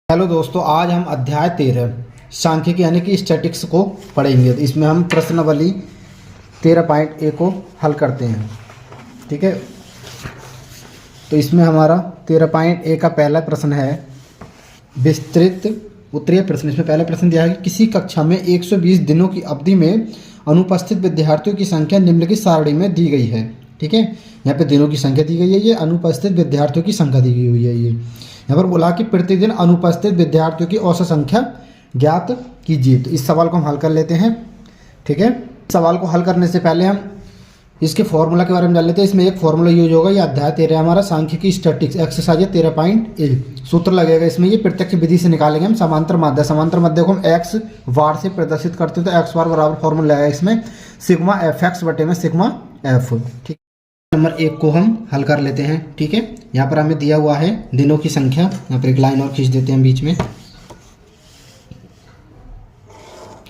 Hello दोस्तों, आज हम अध्याय 13 सांख्यिकी यानी कि स्टैटिक्स को पढ़ेंगे। तो इसमें हम प्रश्नावली 13.1 को हल करते हैं। ठीक है, तो इसमें हमारा 13.1 का पहला प्रश्न है विस्तृत उत्तरीय प्रश्न। इसमें पहला प्रश्न दिया है कि किसी कक्षा में 120 दिनों की अवधि में अनुपस्थित विद्यार्थियों की संख्या निम्नलिखित सारणी में दी गई है। ठीक है, यहाँ पे दिनों की संख्या दी गई है, ये अनुपस्थित विद्यार्थियों की संख्या दी गई हुई है। ये यहाँ पर बोला कि प्रतिदिन अनुपस्थित विद्यार्थियों की औसत संख्या ज्ञात कीजिए। तो इस सवाल को हम हल कर लेते हैं। ठीक है, सवाल को हल करने से पहले हम इसके फॉर्मूला के बारे में जान लेते हैं। इसमें एक फॉर्मूला यूज होगा, ये अध्याय 13 हमारा सांख्यिकी स्टैटिक्स एक्सरसाइज 13.1 सूत्र लगेगा इसमें। ये प्रत्यक्ष विधि से निकालेंगे हम समांतर माध्य। समांतर माध्य को हम एक्स वार से प्रदर्शित करते हैं, तो एक्स वार बराबर फॉर्मूला लगेगा इसमें सिग्मा एफ एक्स बटे में सिग्मा एफ। ठीक, नंबर 1 को हम हल कर लेते हैं। ठीक है, यहाँ पर हमें दिया हुआ है दिनों की संख्या। यहाँ पर एक लाइन और खींच देते हैं बीच में,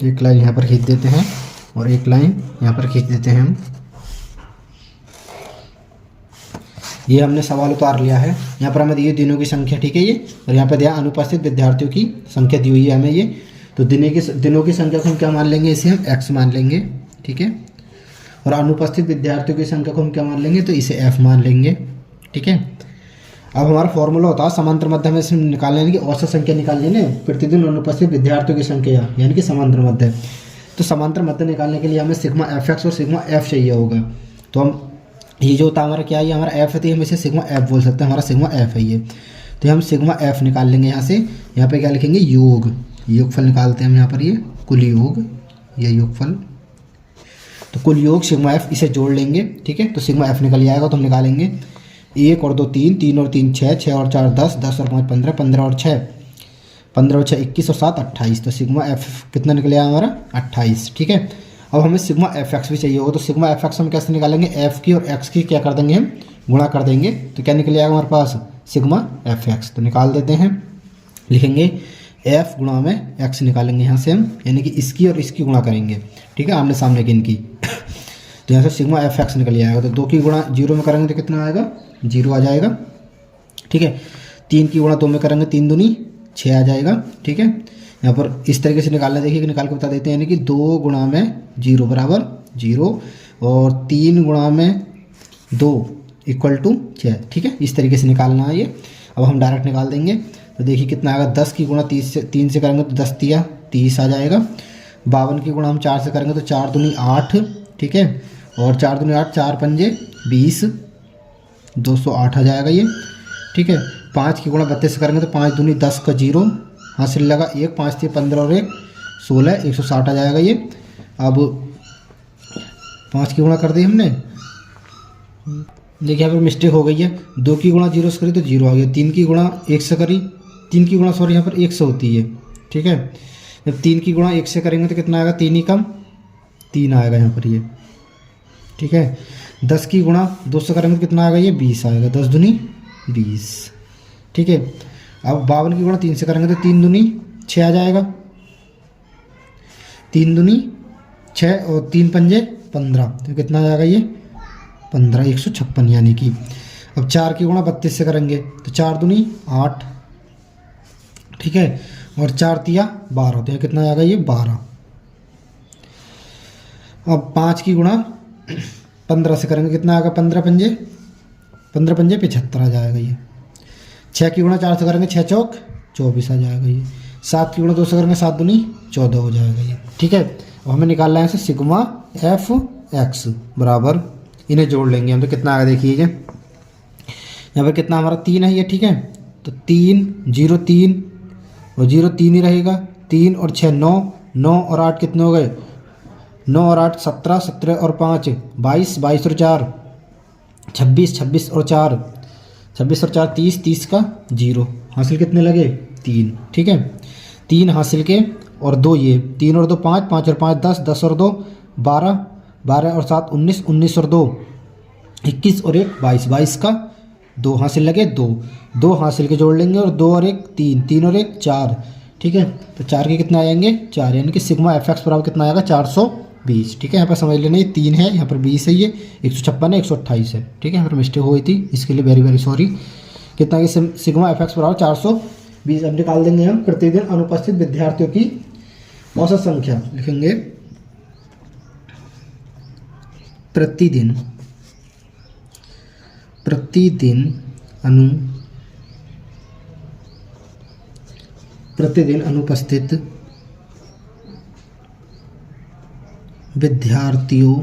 एक लाइन यहाँ पर खींच देते हैं और एक लाइन यहाँ पर खींच देते हैं हम। ये हमने सवाल उतार लिया है। यहाँ पर हमें दी दिनों की संख्या, ठीक है ये, और यहाँ पर दिया अनुपस्थित विद्यार्थियों की संख्या दी हुई है हमें ये। तो दिनों की संख्या को हम क्या मान लेंगे, इसे हम x मान लेंगे। ठीक है, और अनुपस्थित विद्यार्थियों की संख्या को हम क्या मान लेंगे, तो इसे f मान लेंगे। ठीक है, अब हमारा फॉर्मूला होता है समांतर मध्य में इसमें निकालने यानी कि औसत संख्या निकालनी है प्रतिदिन अनुपस्थित विद्यार्थियों की संख्या यानी कि समांतर मध्य। तो समांतर मध्य निकालने के लिए हमें सिग्मा एफ एक्स और सिग्मा एफ चाहिए होगा। तो हम ये जो होता है हमारा क्या है, ये हमारा एफ है, तो हम इसे सिग्मा एफ बोल सकते हैं, हमारा सिग्मा एफ है ये। तो हम सिग्मा एफ निकाल लेंगे यहाँ से। यहाँ पे क्या लिखेंगे, योगफल निकालते हैं हम यहाँ पर, ये कुल योग, ये योगफल। तो कुल योग सिग्मा एफ, इसे जोड़ लेंगे। ठीक है, तो सिग्मा एफ निकल जाएगा। तो हम निकालेंगे 1 और 2 3, 3 और 3 6, 6 और 4 10, 10 और 5 15, 15 और 6 15 और 6 21 और 7 28। तो सिग्मा एफ कितना निकलेगा हमारा 28। ठीक है, अब हमें सिग्मा एफ एक्स भी चाहिए होगा। तो सिग्मा एफ एक्स हम कैसे निकालेंगे, एफ की और एक्स की क्या कर देंगे, हम गुणा कर देंगे। तो क्या निकल जाएगा हमारे पास सिग्मा एफ एक्स। तो निकाल देते हैं, लिखेंगे एफ गुणा में एक्स निकालेंगे यहाँ से हम, यानी कि इसकी और इसकी गुणा करेंगे। ठीक है, आमने सामने की इनकी। तो यहाँ से सिग्मा एफ एक्स निकल जाएगा। तो 2 की गुणा 0 में करेंगे तो कितना आएगा, 0 आ जाएगा। ठीक है, 3 की गुणा 2 में करेंगे 3 दूनी 6 आ जाएगा। ठीक है, यहाँ पर इस तरीके से निकालना, देखिए कि निकाल के बता देते हैं, यानी कि 2 गुणा में 0 बराबर 0 और 3 गुणा में 2 इक्वल टू 6। ठीक है, इस तरीके से निकालना है ये। अब हम डायरेक्ट निकाल देंगे। तो देखिए कितना आएगा, 10 की गुणा 3 से करेंगे तो 10 तिया 30 आ जाएगा। 52 की गुणा हम 4 से करेंगे तो 4 दूनी 8। ठीक है, और 4 दूनी 8, 4 पंजे 20, 208 आ जाएगा ये। ठीक है, 5 की गुणा 32 से करेंगे तो 5 दूनी 10 का 0 हासिल लगा, 1 5 3 15 और 1 16, 160 आ जाएगा ये। अब 5 की गुणा कर दी हमने, देखिए यहाँ पर मिस्टेक हो गई है। 2 की गुणा 0 से करी तो 0 आ गया। 3 की गुणा 1 से करी, 3 की गुणा सॉरी यहाँ पर 1 से होती है। ठीक है, जब 3 की गुणा 1 से करेंगे तो कितना आएगा, 3 ही कम 3 आएगा यहाँ पर ये। ठीक है, 10 की गुणा 2 से करेंगे तो कितना आएगा, ये 20 आएगा, 10 दूनी 20। ठीक है, अब 52 की गुणा 3 से करेंगे तो 3 दूनी 6 आ जाएगा, 3 दूनी 6 और 3 पंजे 15, तो कितना आ जाएगा ये 15, 156 यानी कि। अब 4 की गुणा 32 से करेंगे तो 4 दूनी 8। ठीक है, और 4 तिया 12, तो कितना आ जाएगा ये 12। अब 5 की गुणा 15 से करेंगे कितना आएगा, 15 पंजे 75 आ जाएगा ये। 6 की गुणा 4 से करेंगे 6 चौक 24 आ जाएगा ये। 7 की गुणा 2 से करेंगे 7 दूनी 14 हो जाएगा ये। ठीक है, अब हमें निकालना है सिग्मा एफ एक्स बराबर, इन्हें जोड़ लेंगे हम तो कितना आएगा, देखिए यहाँ पर कितना हमारा 3 है ये। ठीक है, तो 3 0 3 और 0 3 ही रहेगा। 3 और 6 9, 9 और 8 कितने हो गए, 9 और 8 17, 17 और 5 22, 22 और 4 26, 26 और 4 26 और 4 30, 30 का 0 हासिल कितने लगे 3। ठीक है, 3 हासिल के और 2 ये, 3 और 2 5, 5 और 5 10, 10 और 2 12, 12 और 7 19, 19 और 2 21 और 1 22, 22 का 2 हासिल लगे 2, 2 हासिल के जोड़ लेंगे और 2 और 1 3, 3 और 1 4। ठीक है, तो 4 के कितना आएंगे 4, यानी कि सिग्मा एफ एक्स बराबर कितना आएगा 420। ठीक है, यहाँ पर समझ लेना, ये 3 है, यहाँ पर 20 है, ये 156 है, 128 है। ठीक है, यहाँ पर मिस्टेक हो गई थी, इसके लिए वेरी वेरी सॉरी। कितना कि सिग्मा एफ एक्स बराबर 420 20 अब निकाल देंगे हम प्रतिदिन अनुपस्थित विद्यार्थियों की औसत संख्या। लिखेंगे प्रतिदिन अनुपस्थित विद्यार्थियों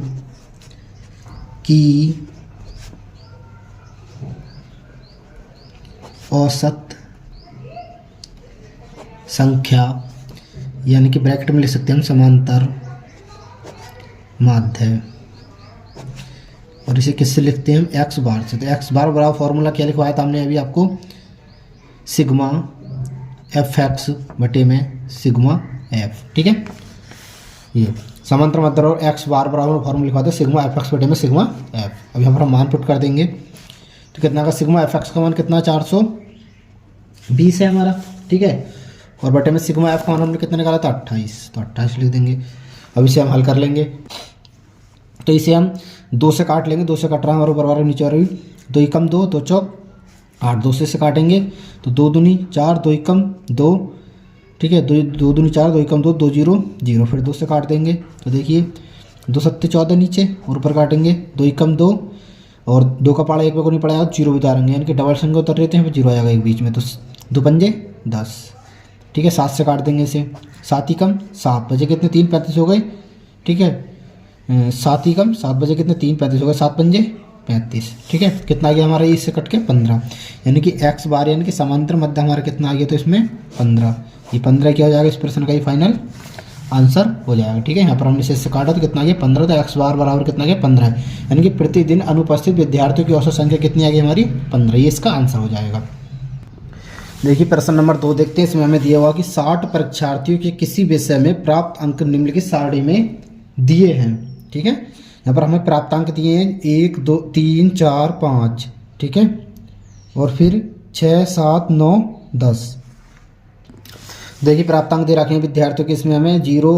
की औसत संख्या, यानी कि ब्रैकेट में लिख सकते हैं हम समांतर माध्य, और इसे किससे लिखते हैं हम एक्स बार से। तो एक्स बार बराबर फॉर्मूला क्या लिखवाया था हमने अभी आपको, सिग्मा एफ एक्स बटे में सिग्मा एफ। ठीक है, ये समांतर माध्य और एक्स बार बराबर फॉर्मूला लिखवाते हैं सिग्मा एफ एक्स बटे में सिग्मा एफ। अब यहाँ पर हम मान पुट कर देंगे तो कितना का सिग्मा एफ एक्स का मान कितना 420 है हमारा। ठीक है, और बटे में सिग्मा एफ का मान हमने कितना निकाला था 28, तो 28 लिख देंगे। अब इसे हम हल कर लेंगे, तो इसे हम 2 से काट लेंगे, 2 से कट रहा है हमारे बराबर नीचे आ रही 2 एकम 2, 2 चौक 8, 2 से काटेंगे तो 2 दूनी 4, 2 एकम 2। ठीक है, 2 दूनी 4, 2 एकम 2, 2 0 0, फिर 2 से काट देंगे तो देखिए 2 सत्ते 14 नीचे और ऊपर काटेंगे 2 एकम 2, और 2 का पाड़ा 1 में को नहीं पड़ेगा, 0 उतारेंगे, यानी कि डबल संख्या उतर रहते हैं, फिर 0 आएगा एक बीच में, तो 2 पंजे 10। ठीक है, 7 से काट देंगे इसे, 7 एकम 7 बजे कितने 3 35 हो गए। ठीक है, 7 एकम 7 बजे कितने 3 35 हो गए, 7 पंजे 35। ठीक है, कितना आ गया हमारा इससे कट के 15, यानी कि एक्स बार यानी कि समांतर मध्य हमारा कितना आ गया, तो इसमें 15, ये 15 क्या हो जाएगा इस प्रश्न का ही फाइनल आंसर हो जाएगा। ठीक है, यहाँ पर हमने इससे काटा तो कितना आ गया 15, तो एक्स बार बराबर कितना आ गया 15 है, यानी कि प्रतिदिन अनुपस्थित विद्यार्थियों की औसत संख्या कितनी आ गई हमारी 15, ये इसका आंसर हो जाएगा। देखिए प्रश्न नंबर 2 देखते हैं, इसमें हमें दिया हुआ कि 60 परीक्षार्थियों के किसी विषय में प्राप्त अंक निम्नलिखित सारणी में दिए हैं। ठीक है, यहाँ पर हमें प्राप्तांक दिए हैं 1 2 3 4 5। ठीक है, और फिर 6 7 9 10। देखिए प्राप्तांक दे रखे हैं विद्यार्थियों के, इसमें हमें 0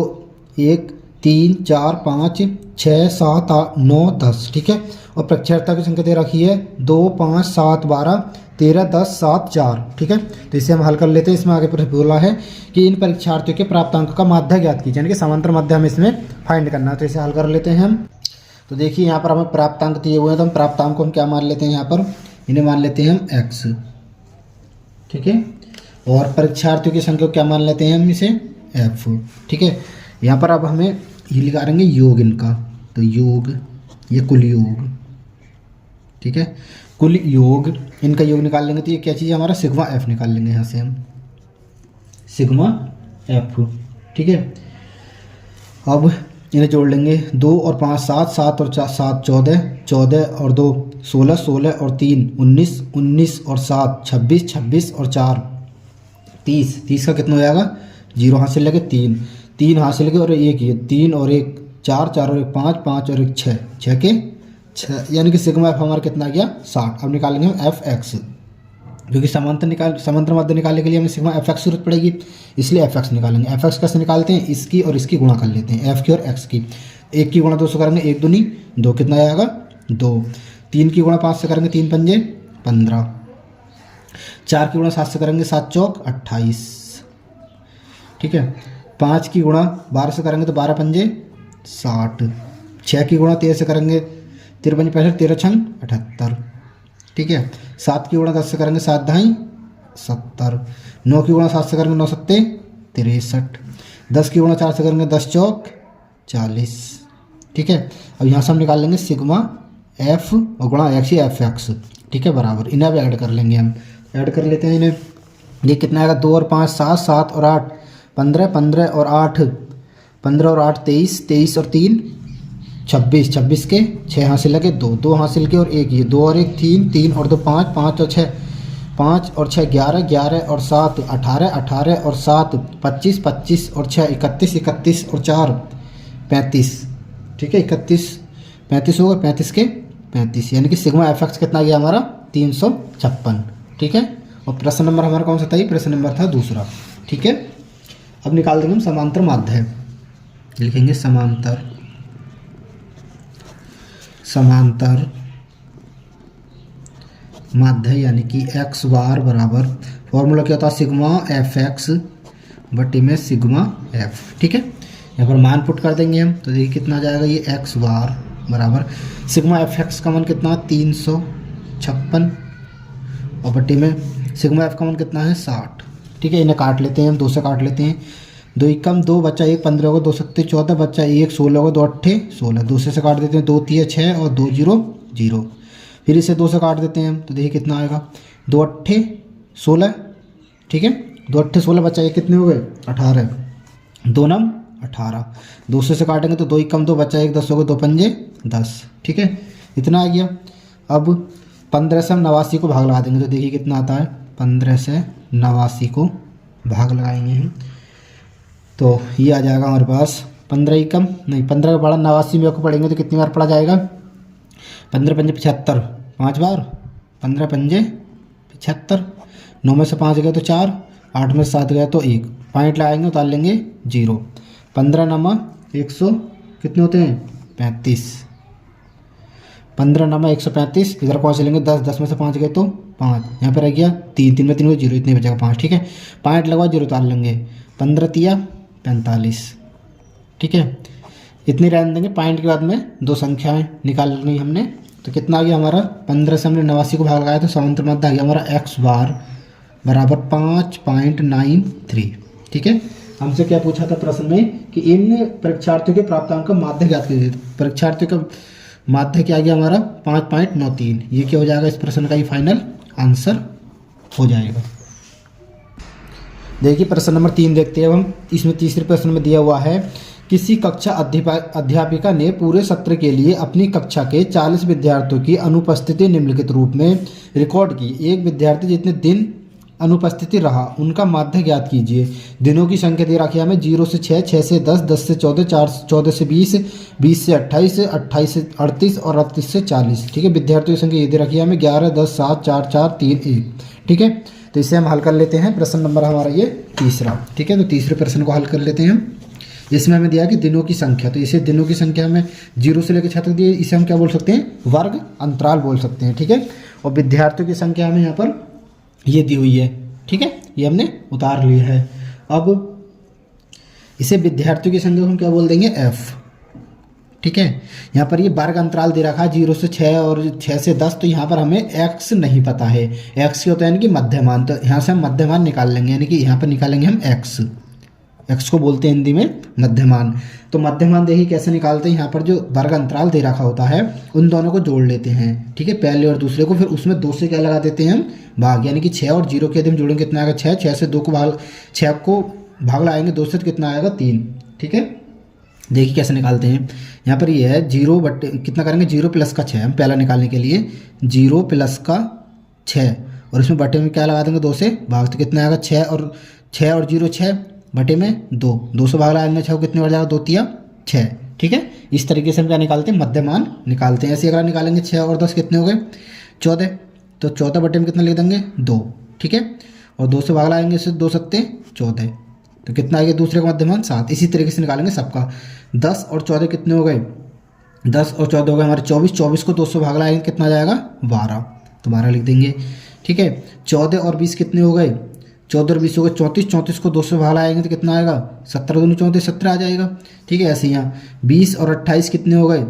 1 3 4 5 6 7 8 9 10। ठीक है, और परीक्षार्थियों की संख्या दे रखी है 2 5 7 12 13 10 7 4। ठीक है, तो इसे हम हल कर लेते हैं। इसमें आगे पर बोला है कि इन परीक्षार्थियों के प्राप्तांक का माध्य ज्ञात कीजिए, यानी कि समांतर माध्य हमें इसमें फाइंड करना है, तो इसे हल कर लेते हैं हम। तो देखिए यहाँ पर हमें प्राप्तांक दिए हुए हैं, तो हम प्राप्तांक को हम क्या मान लेते हैं, यहाँ पर इन्हें मान लेते हैं हम x। ठीक है, और परीक्षार्थियों की संख्या को क्या मान लेते हैं हम, इसे f। ठीक है, यहाँ पर अब हमें ये निकालेंगे योग इनका, तो योग ये कुल योग। ठीक है, कुल योग इनका योग निकाल लेंगे तो ये क्या चीज़ है हमारा सिग्मा एफ निकाल लेंगे यहाँ से हम, सिग्मा एफ। ठीक है, अब इन्हें जोड़ लेंगे 2 और 5 7, 7 और 7 14, 14 और 2 16, 16 और 3 19, 19 और 7 26, 26 और 4 30, 30 का कितना हो जाएगा 0 हाथ से लगे 3, 3 हाथ से लगे और 1 ये 3 और 1 4, 4 और 1 5, 5 और 1 6, 6 के 6, यानी कि सिग्मा एफ हमारा कितना आ गया 60। अब निकालेंगे हम एफ एक्स, क्योंकि समांतर माध्य निकालने के लिए हमें सिग्मा एफ एक्स जरूरत पड़ेगी, इसलिए एफ एक्स निकालेंगे। एफ एक्स कैसे निकालते हैं, इसकी और इसकी गुणा कर लेते हैं, एफ की और एक्स की। 1 की गुणा 2 से करेंगे 1 दूनी 2, कितना आएगा 2। 3 की गुणा 5 से करेंगे 3 पंजे 15। 4 की गुणा 7 से करेंगे 7 चौक 28। ठीक है, 5 की गुणा 12 से करेंगे तो 12 पंजे 60। 6 की गुणा 13 से करेंगे 13 पंजे 65, 13 छंग 78। ठीक है, 7 की गुणा 10 से करेंगे 7 ढाई 70। 9 की गुणा 7 से करेंगे 9 सत्ते 63। 10 की गुणा 4 से करेंगे 10 चौक 40। ठीक है, अब यहाँ से हम निकाल लेंगे सिग्मा एफ और गुणा एक्स ही एफ एक्स। ठीक है, बराबर इन्हें अब ऐड कर लेंगे, हम ऐड कर लेते हैं इन्हें। ये कितना आएगा 2 और 5 7, 7 और 8 15, 15 और 8 15 और 8 23, 23 और 3 26, 26 के 6 हासिल लगे 2, 2 हासिल के और 1 ये 2 और 1 3, 3 और 2 5, 5 और 6 5 और 6 11, 11 और 7 18, 18 और 7 25, 25 और 6 31, 31 और 4 35। ठीक है, 31 35 होगा, 35 के 35, यानी कि सिग्मा एफ एक्स कितना गया हमारा 356। ठीक है, और प्रश्न नंबर हमारा कौन सा था, ये प्रश्न नंबर था दूसरा। ठीक है, अब निकाल देंगे हम समांतर माध्य, लिखेंगे समांतर माध्य, यानी कि एक्स बार बराबर फॉर्मूला क्या होता है, सिग्मा एफ एक्स बटे में सिग्मा एफ। ठीक है, यहाँ पर मान पुट कर देंगे हम, तो देखिए कितना आ जाएगा, ये एक्स बार बराबर सिग्मा एफ एक्स का मान कितना है 356 और बटे में सिग्मा एफ का मान कितना है 60। ठीक है, इन्हें काट लेते हैं हम, 2 से काट लेते हैं, 2 एकम 2 बच्चा 1 15 होगा, 2 सत्ते 14 बच्चा 1 16 होगा, 2 अट्ठे 16, 2 से काट देते हैं, 2 3 6 और 2 0 0। फिर इसे 2 से काट देते हैं हम, तो देखिए कितना आएगा 2 अट्ठे 16। ठीक है, 2 अट्ठे 16 बच्चा ये कितने हो गए 18, 2 नम 18, 2 से काटेंगे तो 2 एकम 2 बच्चा 1 10 होगा, 2 पंजे 10। ठीक है, इतना आ गया। अब 15 से हम 89 को भाग लगा देंगे, तो देखिए कितना आता है, 15 से 89 को भाग लगाएंगे हम, तो ये आ जाएगा हमारे पास 15 एकम नहीं 15 का बड़ा 89 में को पढ़ेंगे तो कितनी बार पढ़ा जाएगा, 15 पंजे 75 5 बार, 15 पंजे 75, 9 में से 5 गए तो 4, 8 में से 7 गए तो 1, पॉइंट लगाएंगे उतार लेंगे 0, 15 नमा 100 कितने होते हैं 35, 15 नमा 135, इधर कौन से लेंगे 10, 10 में से 5 गए तो 5, यहाँ पर रह गया 3, 3 में 3 को 0, इतने बचेगा 5। ठीक है, पॉइंट लगवा 0 उतार लेंगे, 15 तिया 45। ठीक है, इतनी रहने देंगे, पॉइंट के बाद में 2 संख्याएं निकाल ली हमने, तो कितना आ गया हमारा 15 से हमने 89 को भाग लगाया तो समांतर माध्य आ गया हमारा x बार बराबर 5.93। ठीक है, हमसे क्या पूछा था प्रश्न में कि इन परीक्षार्थियों के प्राप्तांक का माध्य ज्ञात कीजिए, परीक्षार्थियों का माध्य क्या आ गया हमारा 5.93। ये क्या हो जाएगा, इस प्रश्न का ही फाइनल आंसर हो जाएगा। देखिए प्रश्न नंबर 3 देखते हैं अब हम, इसमें तीसरे प्रश्न में दिया हुआ है, किसी कक्षा अध्यापिका ने पूरे सत्र के लिए अपनी कक्षा के 40 विद्यार्थियों की अनुपस्थिति निम्नलिखित रूप में रिकॉर्ड की। एक विद्यार्थी जितने दिन अनुपस्थिति रहा उनका माध्य ज्ञात कीजिए। दिनों की संख्या दे रखी है हमें 0 से 6, 6 से 10, 10 से 14, 14 से 20, 20 से 28, 28 से 38 और 38 से 40। ठीक है, विद्यार्थियों की संख्या ये दे रखी है हमें 11, 10, 7, 4, 4, 3, 1। ठीक है, तो इसे हम हल कर लेते हैं, प्रश्न नंबर हमारा ये तीसरा। ठीक है, तो तीसरे प्रश्न को हल कर लेते हैं हम। इसमें हमें दिया कि दिनों की संख्या, तो इसे दिनों की संख्या हमें 0 से लेकर 6 तक दी, इसे हम क्या बोल सकते हैं, वर्ग अंतराल बोल सकते हैं। ठीक है, और विद्यार्थियों की संख्या हमें यहाँ पर ये दी हुई है। ठीक है, ये हमने उतार लिया है। अब इसे विद्यार्थियों की संख्या हम क्या बोल देंगे f। ठीक है, यहाँ पर ये वर्ग अंतराल दे रखा है 0 से 6 और 6 से 10, तो यहाँ पर हमें x नहीं पता है, x क्या होता है यानी कि मध्यमान, तो यहाँ से हम मध्यमान निकाल लेंगे, यानी कि यहाँ पर निकालेंगे हम x को बोलते हैं हिंदी में मध्यमान। तो मध्यमान देखिए कैसे निकालते हैं, यहाँ पर जो वर्ग अंतराल दे रखा होता है उन दोनों को जोड़ लेते हैं। ठीक है, पहले और दूसरे को, फिर उसमें 2 से क्या लगा देते हैं हम भाग, यानी कि 6 और 0 के यदि हम जोड़ेंगे कितना आएगा 6, 6 से 2 को भाग 6 को भाग लगाएंगे 2 से तो कितना आएगा 3। ठीक है, देखिए कैसे निकालते हैं, यहाँ पर ये है 0 बटे कितना करेंगे 0 प्लस का 6, हम पहला निकालने के लिए 0 प्लस का 6 और इसमें बटे में क्या लगा देंगे 2 से भाग, तो कितना आएगा 6 और 0 6 बटे में 2, 2 से भाग लगाएंगे 6 कितने बार जाएगा 2 तिया 6। ठीक है, इस तरीके से हम क्या निकालते हैं, मध्यमान निकालते हैं। ऐसे अगर निकालेंगे 6 और 10 कितने हो गए 14, तो 14 बटे में कितना लिख देंगे 2। ठीक है, और 2 से भाग लगाएंगे इससे 2 सत्ते 14, तो कितना आ गया दूसरे का मध्यमान 7। इसी तरीके से निकालेंगे सबका। 10 और 14 कितने हो गए, 10 और 14 हो गए हमारे 24, 24 को 2 से भाग लगाएंगे कितना जाएगा 12, तो 12 लिख देंगे। ठीक है, 14 और 20 कितने हो गए, 14 और 20 हो गए 34, 34 को 2 से भाग लगाएंगे तो कितना आएगा 17 दूनी 34, 17 आ जाएगा। ठीक है, ऐसे यहाँ 20 और 28 कितने हो गए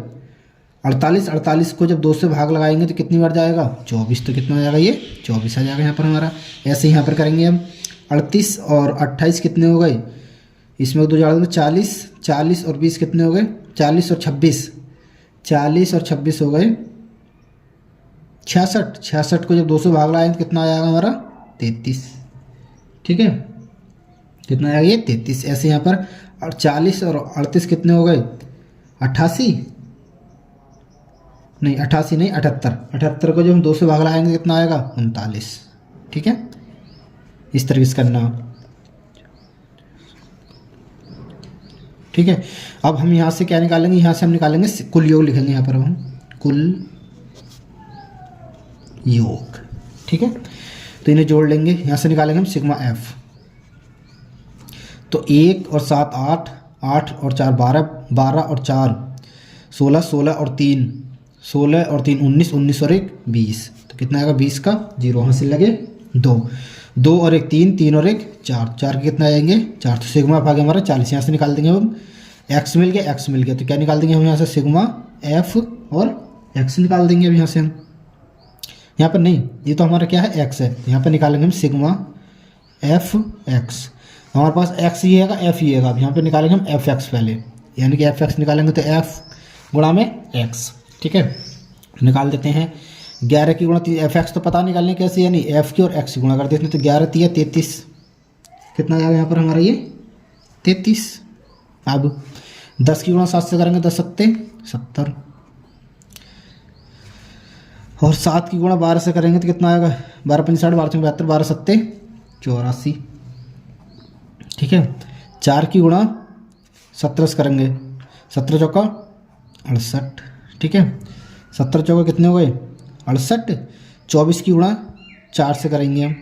48, 48 को जब 2 से भाग लगाएंगे तो कितनी बार जाएगा 24, तो कितना आ जाएगा ये 24 आ जाएगा यहाँ पर हमारा। ऐसे यहाँ पर करेंगे हम 38 और 28 कितने हो गए, इसमें 2 जोड़ देंगे 40, 40 और 20 कितने हो गए 40 और 26, 40 और 26 हो गए 66, 66 को जब 2 से भाग लगाएंगे तो कितना आ जाएगा हमारा 33। ठीक है, कितना आएगा ये 33। ऐसे यहाँ पर 40 और 38 कितने हो गए 88 नहीं 88 नहीं 78, 78 को जब हम 2 से भाग लगाएंगे कितना आएगा 39। ठीक है, इस तरीके से करना। ठीक है, अब हम यहाँ से क्या निकालेंगे, यहाँ से हम निकालेंगे कुल योग लिखेंगे यहाँ पर हम कुल योग। ठीक है, तो इन्हें जोड़ लेंगे, यहाँ से निकालेंगे हम सिग्मा एफ। तो 1 और 7 8, 8 और 4 12, 12 और 4 16, 16 और 3 19, 19 और 1 20, तो कितना आएगा 20 का 0 हासिल लगे 2। 2 और 1 3, 3 और 1 4, 4 के कितना आएंगे 4। तो सिग्मा भाग हमारा 40, यहाँ से निकाल देंगे हम x मिल गया, x मिल गया तो क्या निकाल देंगे हम यहाँ से सिग्मा f और x निकाल देंगे। अब यहाँ से हम यहाँ पर नहीं, ये तो हमारा क्या है x है, यहाँ पर निकालेंगे हम सिग्मा f x। हमारे पास x ही आएगा f ही आएगा। अब यहाँ पर निकालेंगे हम एफ एक्स पहले, यानी कि एफ एक्स निकालेंगे तो f गुणा में x। ठीक है, निकाल देते हैं 11 की गुणा एफ एक्स तो पता निकालने कैसे, यानी f की और x की गुणा कर देते हैं तो 11 3 33, कितना आएगा यहाँ पर हमारा ये 33। अब 10 की गुणा 7 से करेंगे 10 सत्ते 70, और 7 की गुणा 12 से करेंगे तो कितना आएगा 12 पंच 60, 12 72, 12 सत्ते 84। ठीक है, 4 की गुणा 17 से करेंगे 17 चौका 68। ठीक है, 17 चौका कितने हो गए 68। 24 की गुणा 4 से करेंगे हम।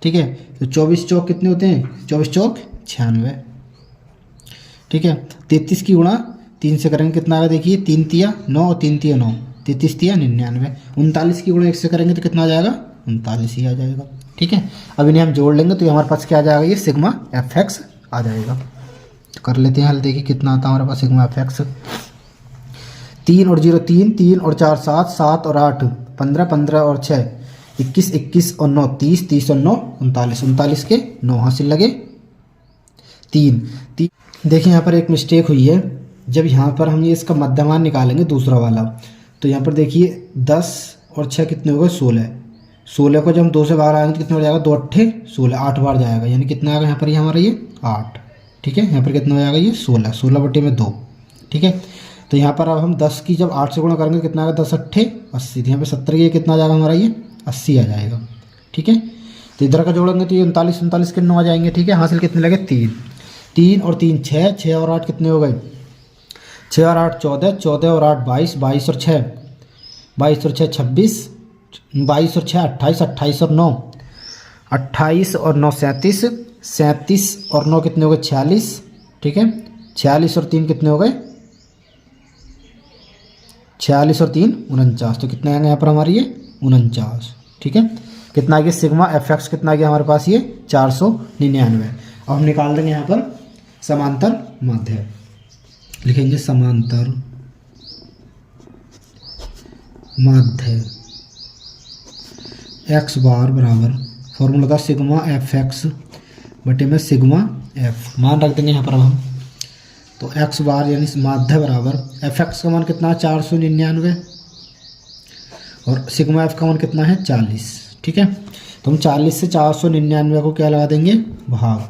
ठीक है, तो 24 चौक कितने होते हैं 24 चौक 96। ठीक है, 33 की गुणा 3 से करेंगे कितना आएगा देखिए 3 तिया 9 और 3 तिया 9, 33 तिया 99। 39 की गुणा 1 से करेंगे तो कितना आ जाएगा 39 ही आ जाएगा। ठीक है, अब इन्हें हम जोड़ लेंगे तो हमारे पास क्या आ जाएगा ये सिग्मा एफ एक्स आ जाएगा। तो कर लेते हैं हल, देखिए कितना आता है हमारे पास सिग्मा एफ एक्स। 3 और 0 3, 3 और 4 7, 7 और 8 15, 15 और 6 21, 21 और 9 30, 30 और 9 39, 39 के 9 हासिल लगे 3। देखिए यहाँ पर एक मिस्टेक हुई है, जब यहाँ पर हम ये इसका मध्यमान निकालेंगे दूसरा वाला, तो यहाँ पर देखिए 10 और 6 कितने हो गए 16। 16 को जब हम 2 से बाहर आएंगे तो कितना हो जाएगा 2 अट्ठे 16, 8 बार जाएगा, यानी कितना आएगा यहाँ पर ये हमारा ये 8। ठीक है, यहाँ पर कितना हो जाएगा ये 16, 16 बटे में 2। ठीक है, तो यहाँ पर अब हम 10 की जब 8 से गुणा करेंगे कितना आएगा 10 अट्ठे 80, यहाँ पर 70 की कितना आ जाएगा हमारा ये 80 आ जाएगा। ठीक है, तो इधर का जोड़ेंगे तो ये 39 39 के 9 आ जाएंगे। ठीक है, हासिल कितने लगे 3, 3 और 3 6, 6 और 8 कितने हो गए 6 और 8 14, 14 और 8 22, 22 और 6 22 और 6 26, 22 और 6 28, 28 और 9 28 और 9 37, 37 और 9 कितने हो गए 46। ठीक है, 46 और 3 कितने हो गए 46 और 3 49, तो कितने आएंगे यहाँ पर हमारे ये 49। ठीक है, कितना आ गया सिग्मा एफ एक्स कितना आ गया हमारे पास ये 499। अब हम निकाल देंगे यहाँ पर समांतर माध्य, लिखेंगे समांतर माध्य एक्स बार बराबर फॉर्मूला था सिग्मा एफ एक्स बटे में सिग्मा एफ, मान रख देंगे यहाँ पर हम। तो एक्स बार यानी माध्य बराबर एफ एक्स का मान कितना है 499 और सिग्मा एफ का मान कितना है 40। ठीक है, तो हम 40 से 499 को क्या लगा देंगे भाग,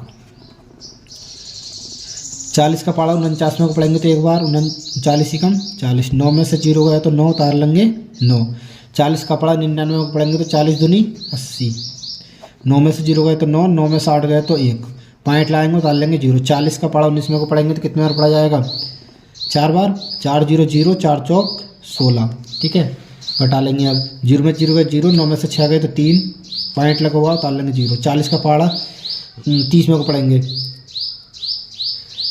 40 का पारा 49 में को पढ़ेंगे तो एक बार 39 ही कम 40, 9 में से 0 गया तो 9 उतार लेंगे 9, 40 का पारा 99 में को पढ़ेंगे तो 40 दूनी 80, 9 में से 0 गए तो 9, 9 में से 8 गए तो 1, पॉइंट लाएंगे उतार लेंगे 0। 40 का पारा 19 में को पढ़ेंगे तो कितने बार पढ़ा जाएगा 4 बार, 4 0 0, 4 चौक 16। ठीक है, घटा लेंगे अब 0 में 0 गए 0, 9 में से 6 गए तो 3, पॉइंट लगा हुआ उतार लेंगे 0। 40 का पारा 30 में को पढ़ेंगे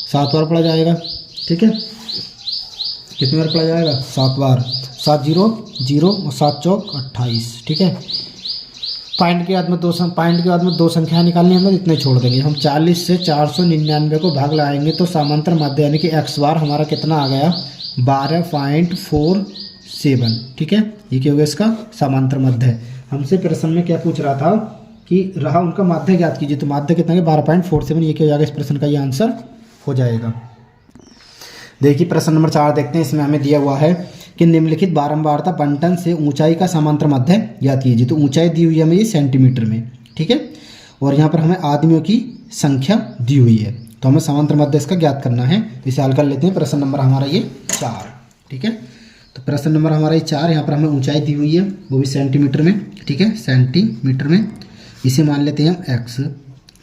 7 बार पढ़ा जाएगा। ठीक है, कितनी बार पढ़ा जाएगा 7 बार, 7 0 0 और 7 चौक 28। ठीक है, पॉइंट के बाद में दो संख्या निकालनी हमें, इतने छोड़ देंगे हम। 40 से 499 को भाग लगाएंगे तो समांतर माध्य यानी कि एक्स बार हमारा कितना आ गया 12.47। ठीक है, ये क्या हो गया इसका समांतर माध्य। हमसे प्रश्न में क्या पूछ रहा था कि रहा उनका माध्य ज्ञात कीजिए, तो माध्य कितना है 12.47, ये क्या हो जाएगा इस प्रश्न का ये आंसर हो जाएगा। देखिए प्रश्न नंबर 4 देखते हैं, इसमें हमें दिया हुआ है कि निम्नलिखित बारंबारता बंटन से ऊंचाई का समांतर माध्य ज्ञात कीजिए। तो ऊंचाई दी हुई है हमें ये सेंटीमीटर में। ठीक है, और यहाँ पर हमें आदमियों की संख्या दी हुई है, तो हमें समांतर माध्य इसका ज्ञात करना है। इसे हल कर लेते हैं। प्रश्न नंबर हमारा ये 4। ठीक है, तो प्रश्न नंबर हमारा ये 4, यहाँ पर हमें ऊंचाई दी हुई है वो भी सेंटीमीटर में। ठीक है, सेंटीमीटर में, इसे मान लेते हैं हम x।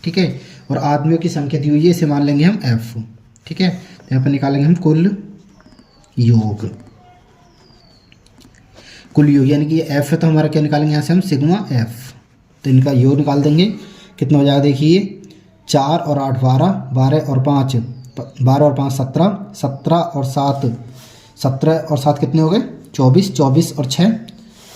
ठीक है, और आदमियों की संख्या दी हुई है, इसे मान लेंगे हम f। ठीक है, तो यहाँ पर निकालेंगे हम कुल योग, यानी कि f है तो हमारा क्या निकालेंगे यहाँ से हम सिग्मा f, तो इनका योग निकाल देंगे। कितना हो जाएगा देखिए 4 और 8 12, 12 और 5 17, 17 और 7 17 और 7 कितने हो गए 24, 24 और 6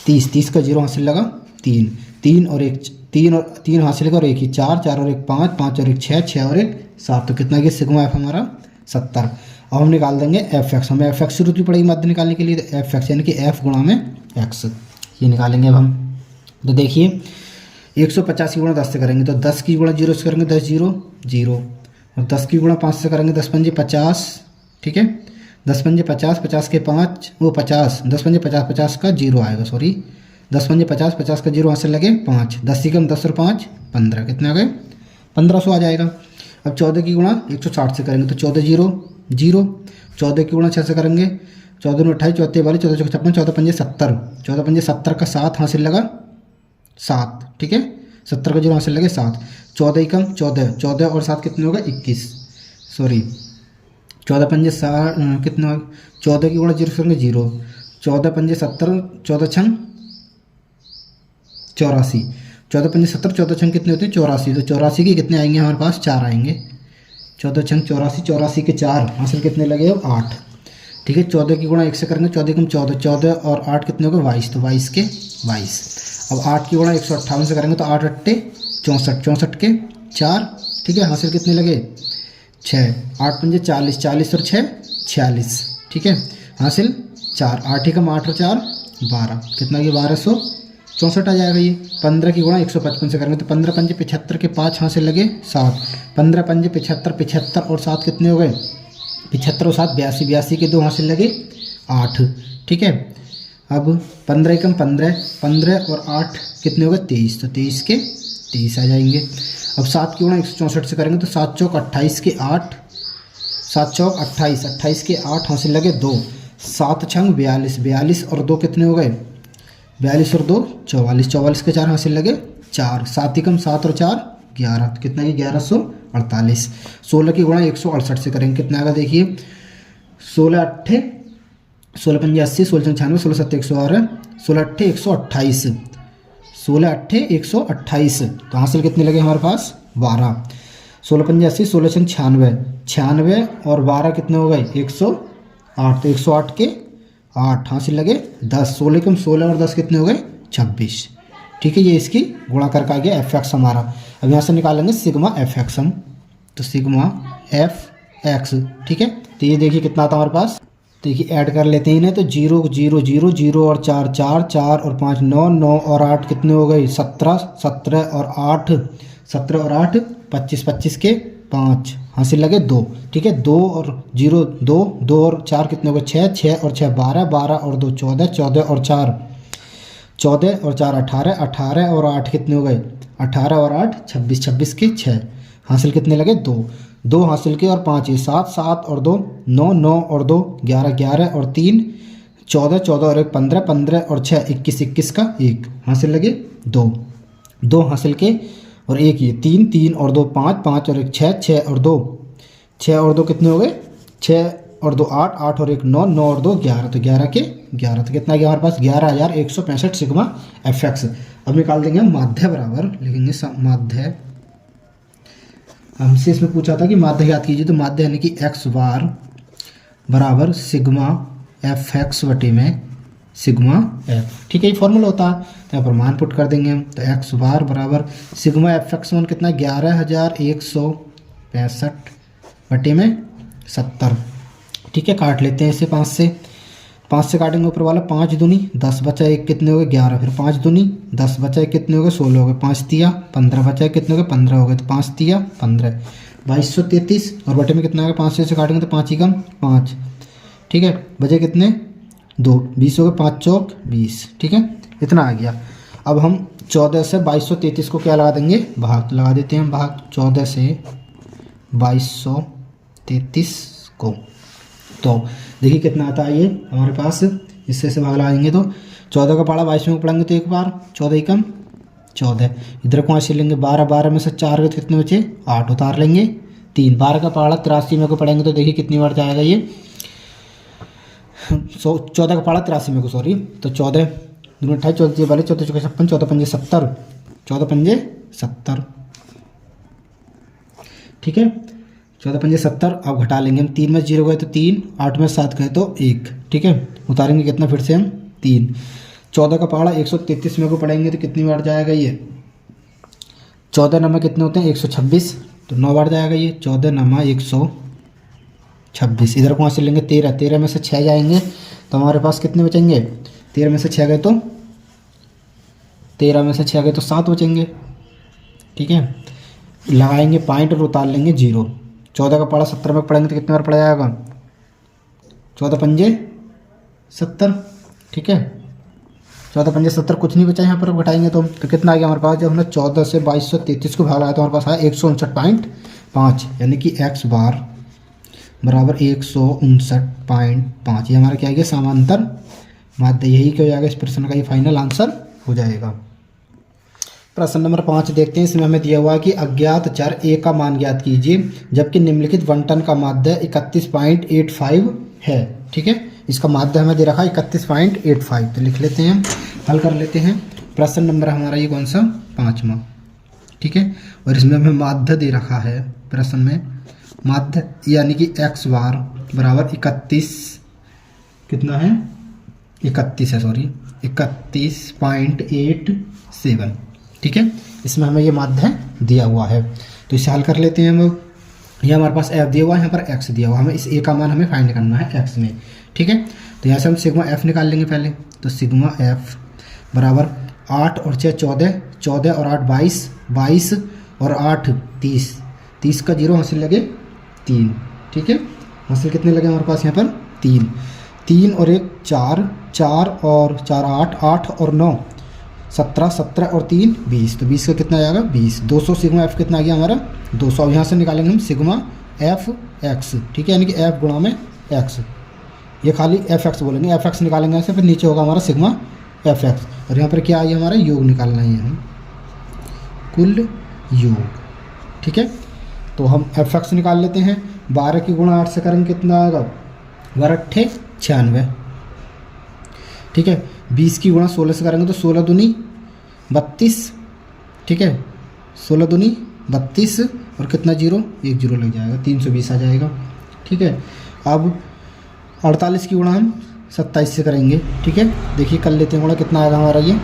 30, 30 का 0 हासिल लगा 3, 3 और 1 तीन हासिल का और एक ही 4, 4 और 1 5, 5 और 1 6, 6 और 1 7। तो कितना ये सिग्मा एफ हमारा 70। अब हम निकाल देंगे एफ एक्स। हमें एफ एक्स की जरूरत भी पड़ेगी माध्य निकालने के लिए, तो एफ एक्स यानी कि एफ गुणा में एक्स ये निकालेंगे अब हम। तो देखिए 150 की गुणा 10 से करेंगे तो 10 की गुणा 0 से करेंगे 10 0 0, और 10 की गुणा 5 से करेंगे 10 पंजे 50, ठीक है 10 पंजे 50, 50 के 5 वो 50, 10 पंजे 50, 50 का 0 आएगा, सॉरी 10 पंजे 50, 50 का 0 हासिल लगे 5, 10 ही कम 10 और 5 15, कितने आ गए 1500 आ जाएगा। अब 14 की गुणा 160 से करेंगे तो 14 0 0, 14 की गुणा 6 से करेंगे 14 में 28, 14 42, 14 56, 14 पंजे 70, 14 पंजे 70 का 7 हासिल लगा 7, ठीक है 70 का 0 हासिल लगे 7, 14 ही कम 14, 14 और 7 कितने हो गए 21, सॉरी 14 पंजे 60 कितने हो, 14 की गुणा 0 से करेंगे 0, 14 पंजे 70, 14 छंग 84, 14 पंजे 70, 14 छंग कितने होते हैं 84, तो 84 के कितने आएंगे हमारे पास 4 आएंगे, 14 छंग 84, 84 के 4 हासिल कितने लगे अब 8, ठीक है 14 की गुणा 1 से करेंगे 14 कम 14, 14 और 8 कितने हो गए 22, तो 22 के 22। अब 8 की गुणा 158 से करेंगे तो 8 8 64, 64 के 4, ठीक है हासिल कितने लगे 6, 8 पंजे 40, 40 और 6 46, ठीक है हासिल 4, 8 ही कम 8 और 4 12, कितना ये 1264 आ जाएगा ये। 15 की गुणा 155 से करेंगे तो 15 पंजे 75 के 5 हासिल लगे 7, 15 पंजे 75, 75 और 7 कितने हो गए 75 और 7 82, 82 के 2 हासिल लगे 8, ठीक है। अब 15 कम 15, 15 और 8 कितने हो गए 23, तो 23 के 23 आ जाएंगे। अब 7 की गुणा 164 से करेंगे तो 7 चौक 28 के 8, 7 चौक 28, 28 के 8 हासिल लगे 2, 7 छंग 42, 42 और 2 कितने हो गए 42 और 2 44, 44 के 4 हासिल लगे 4, 7 ही कम 7 और 4 11, तो कितना ये 1148। 16 की गुणा 168 से करेंगे कितना आएगा देखिए 16 8 16 पंजे 80, 16 96, 16 7 108, 16 8 128, 16 8 128, तो हासिल कितने लगे हमारे पास 12, 16 पंजे 80, 16 96, 96 और 12 कितने हो गए 108, तो 108 के 8 हासिल लगे 10, 16 कम 16 और 10 कितने हो गए 26, ठीक है ये इसकी गुणा करके आ गया एफ एक्स हमारा। अब यहाँ से निकालेंगे सिग्मा एफ एक्स हम, तो सिग्मा एफ एक्स, ठीक है तो ये देखिए कितना आता है हमारे पास, देखिए ऐड कर लेते हैं इन्हें तो 0 0 0 0 और 4 4 4 और 5 9 9 और 8 कितने हो गए 17, 17 और 8 17 और 8 25, 25 के 5 हासिल लगे 2, ठीक है 2 और 0 2, 2 और 4 कितने हो गए 6, 6 और 6 12, 12 और 2 14, 14 और 4 14 और 4 18, 18 और 8 कितने हो गए 18 और 8 26, 26 के 6 हासिल कितने लगे 2, 2 हासिल के और 5 ये 7, 7 और 2 9, 9 और 2 11, 11 और 3 14, 14 और 1 15, 15 और 6 21, 21 का 1 हासिल लगे 2, 2 हासिल के और 1 ये 3, 3 और 2 5, 5 और 1 6, 6 और 2 6 और 2 कितने हो गए 6 और 2 8, 8 और 1 9, 9 और 2 11, तो 11 के 11, तो कितना गया हमारे पास 11,165 सिग्मा एफ एक्स। अब निकाल देंगे हम माध्य बराबर लिखेंगे माध्य, हमसे इसमें पूछा था कि माध्य याद कीजिए, तो माध्य यानी कि एक्स बार बराबर सिग्मा एफ एक्स बटे में सिग्मा एफ, ठीक है ये फॉर्मूला होता है, तो यहाँ पर मान पुट कर देंगे हम, तो एक्स बार बराबर सिग्मा एफ एक्स वन कितना 11,165 बटे में 70, ठीक है काट लेते हैं इसे 5 से काटेंगे ऊपर वाला 5 दूनी 10 बचा 1 कितने हो गए 11, फिर 5 दूनी 10 बचा 1 कितने हो गए 16 हो गए, 5 तिया 15 बचा 1 कितने हो गए 15 हो गए, तो 5 तिया 15 2233 और बटे में कितना आ गया 5 से काटेंगे तो 5 ही कम 5, ठीक है बचे कितने 2 20 हो गए 5 चौक 20, ठीक है इतना आ गया। अब हम 14 से 2233 को क्या लगा देंगे भाग, तो लगा देते हैं भाग 14 से 2233 को, तो देखिए कितना आता है ये हमारे पास, इससे से भाग लगाएंगे तो 14 का पाड़ा 22 में पढ़ेंगे तो एक बार 14 ही कम 14, इधर को ऐसे लेंगे 12, 12 में से 4 गए तो कितने बचे 8 उतार लेंगे 3, 12 का पाड़ा 83 में को पढ़ेंगे तो देखिए कितनी बार जाएगा ये 14 का पाड़ा 83 में को सॉरी, तो 14 2 28 14 वाले 14 चौके 56 14 पंजे 70 14 पंजे 70, ठीक है 14 पंजे 70। अब घटा लेंगे हम 3 में 0 गए तो 3, 8 में 7 गए तो 1, ठीक है उतारेंगे कितना फिर से हम 3, 14 का पहाड़ा 133 में को पढ़ेंगे तो कितनी बार जाएगा ये 14 नंबर कितने होते हैं 126, तो 9 बार जाएगा ये 14 नंबर 126। इधर कौन से लेंगे 13, 13 में से 6 जाएंगे तो हमारे पास कितने बचेंगे, 13 में से 6 गए तो 13 में से 6 गए तो 7 बचेंगे। ठीक है, लगाएंगे पॉइंट और उतार लेंगे 0। 14 का पढ़ा 70 में पढ़ेंगे तो कितने बार पढ़ा जाएगा, 14 पंजे 70। ठीक है, 14 पंजे 70, कुछ नहीं बचा यहाँ पर घटाएंगे तो कितना आ गया हमारे पास। जब हमने 14 से 2233 को भाग लगाया तो हमारे पास आया 159.5, यानी कि x बार बराबर 159.5। ये हमारा क्या आ गया समांतर माध्य। यही क्या हो जाएगा इस प्रश्न का ये फाइनल आंसर हो जाएगा। प्रश्न नंबर 5 देखते हैं। इसमें हमें दिया हुआ है कि अज्ञात चर a का मान ज्ञात कीजिए जबकि निम्नलिखित बंटन का माध्य 31.85 है। ठीक है, इसका माध्य हमें दे रखा है 31.85, तो लिख लेते हैं, हल कर लेते हैं। प्रश्न नंबर हमारा ये कौन सा 5वां। ठीक है, और इसमें हमें माध्य दे रखा है प्रश्न में, माध्य यानी कि x बार बराबर 31, कितना है 31 है, सॉरी 31.87। ठीक है, इसमें हमें ये माध्य दिया हुआ है तो इसे हल कर लेते हैं हम। ये हमारे पास f दिया हुआ है, यहाँ पर x दिया हुआ है, हमें इस a का मान हमें फाइंड करना है x में। ठीक है, तो यहाँ से हम सिग्मा f निकाल लेंगे पहले। तो सिग्मा f बराबर 8 और 6 14, 14 और 8 22, 22 और 8 30, 30 का 0 हासिल लगे 3। ठीक है, हासिल कितने लगे हमारे पास यहाँ पर 3, 3 और 1 4, 4 और 4 8, 8 और 9 17, 17 और 3 20, तो 20 का कितना आएगा 20। 200 सिग्मा f कितना आ गया हमारा 200। यहाँ से निकालेंगे हम सिग्मा f x। ठीक है, यानी कि f गुणा में x, ये खाली एफ एक्स बोलेंगे, एफ एक्स निकालेंगे ऐसे, फिर नीचे होगा हमारा सिग्मा एफ एक्स। और यहाँ पर क्या है हमारा योग निकालना है, हम कुल योग। ठीक है, तो हम एफ एक्स निकाल लेते हैं। 12 की गुणा 8 से करेंगे कितना आएगा 12 अट्ठे 96। ठीक है, 20 की गुणा 16 से करेंगे तो 16 दूनी 32। ठीक है, 16 दूनी 32 और कितना 0, 1 0 लग जाएगा, 320 आ जाएगा। ठीक है, अब 48 की गुणा हम 27 से करेंगे। ठीक है, देखिए कर लेते हैं गुणा, कितना आएगा हमारा ये,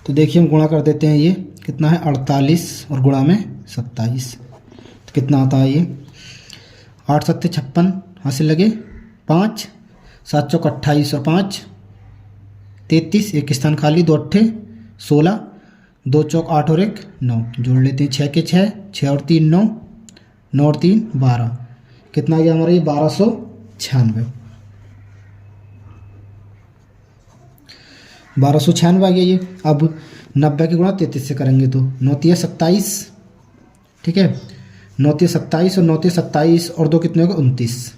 तो देखिए हम गुणा कर देते हैं। ये कितना है 48 और गुणा में 27, तो कितना आता है ये 8 7 56 हासिल लगे 5, 7 चौक 28 और 5 33, एक स्थान खाली, 2 अट्ठे 16, 2 चौक 8 और 1 9, जोड़ लेते हैं 6 के 6, 6 और 3 9, 9 और 3 12, कितना आ गया हमारा ये 1296। 1296 आ गया ये। अब 90 की गुणा 33 से करेंगे तो 9 तिया 27। ठीक है, 9 तिया 27 और 9 तिया 27 और 2 कितने होगा 29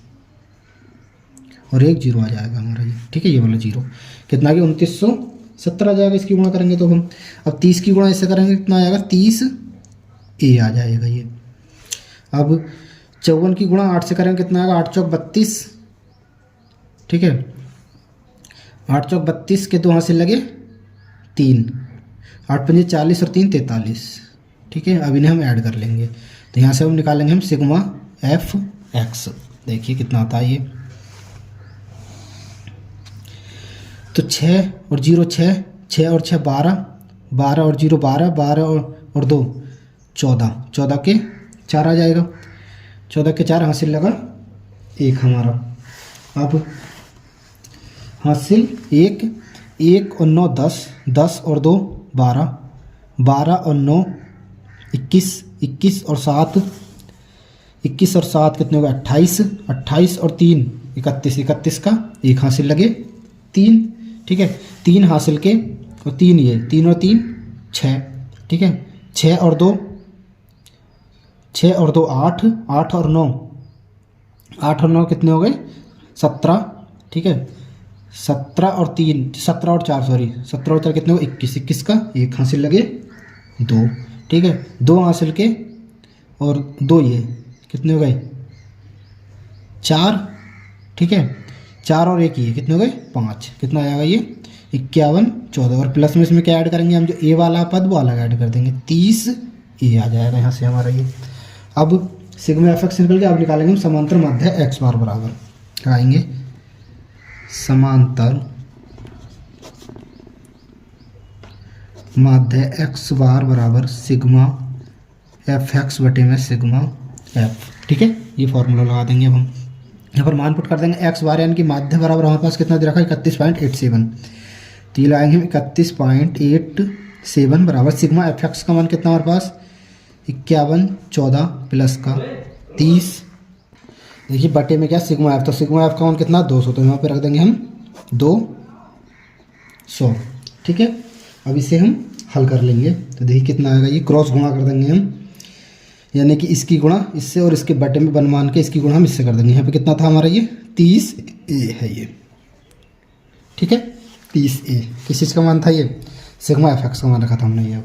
और 1 0 आ जाएगा हमारा ये। ठीक है, ये वाला 0 कितना आ गया 2917 आ जाएगा इसकी गुणा करेंगे तो हम। अब 30 की गुणा इससे करेंगे कितना आएगा 30 ए आ जाएगा ये। अब 54 की गुणा 8 से करेंगे कितना आएगा 8 चौक 32। ठीक है, 8 चौक 32 के 2 हासिल लगे 3, 8 पंजे 40 और 3 43। ठीक है, अब इन्हें हम ऐड कर लेंगे तो यहाँ से हम निकालेंगे हम सिग्मा एफ एक्स। देखिए कितना आता है ये, तो 6 और 0 6, 6 और 6 12, 12 और 0 12, 12 और 2 14, 14 के 4 आ जाएगा, 14 के 4 हासिल लगा 1 हमारा। अब हासिल 1, 1 और 9 10, 10 और 2 12, 12 और 9 21, 21 और 7 21 और 7 कितने हो गए 28, 28 और 3 31, 31 का 1 हासिल लगे 3। ठीक है, 3 हासिल के और 3 ये 3 और 3 6। ठीक है, 6 और 2 8, 8 और 9, 8 और 9 कितने हो गए 17। ठीक है, 17 और 3 17 और 4 सॉरी 17 और 4 कितने हो 21, 21 का 1 हासिल लगे 2। ठीक है, 2 हासिल के और 2 ये कितने हो गए 4। ठीक है, 4 और 1 ये कितने हो गए 5, कितना आएगा ये 51 14 और प्लस में इसमें क्या ऐड करेंगे हम, जो ए वाला पद वो अलग ऐड कर देंगे 30 ए आ जाएगा यहाँ से हमारा ये। अब सिग्मा एफ एक्स निकल के अब निकालेंगे हम समांतर माध्य एक्स बार बराबर लगाएंगे समांतर माध्य एक्स बार बराबर सिग्मा एफ एक्स बटे में सिग्मा एफ। ठीक है, ये फॉर्मूला लगा देंगे अब हम। यहाँ पर मान पुट कर देंगे एक्स बार यानी कि माध्य बराबर हमारे पास कितना दे रखा है 31.87, तो ये लाएंगे हम 31.87 बराबर सिग्मा एफ एक्स का मान कितना हमारे पास 5114 प्लस का 30, देखिए बटे में क्या सिग्मा एफ, तो सिग्मा एफ का मान कितना 200, तो यहाँ पे रख देंगे हम 200। ठीक है, अब इसे हम हल कर लेंगे तो देखिए कितना आएगा, ये क्रॉस गुणा कर देंगे हम, यानी कि इसकी गुणा इससे और इसके बटे में बन मान के इसकी गुणा हम इससे कर देंगे। यहाँ पे कितना था हमारा ये 30A है ये। ठीक है, 30A किस चीज़ का मान था, ये सिग्मा एफ एक्स का मान रखा था हमने। ये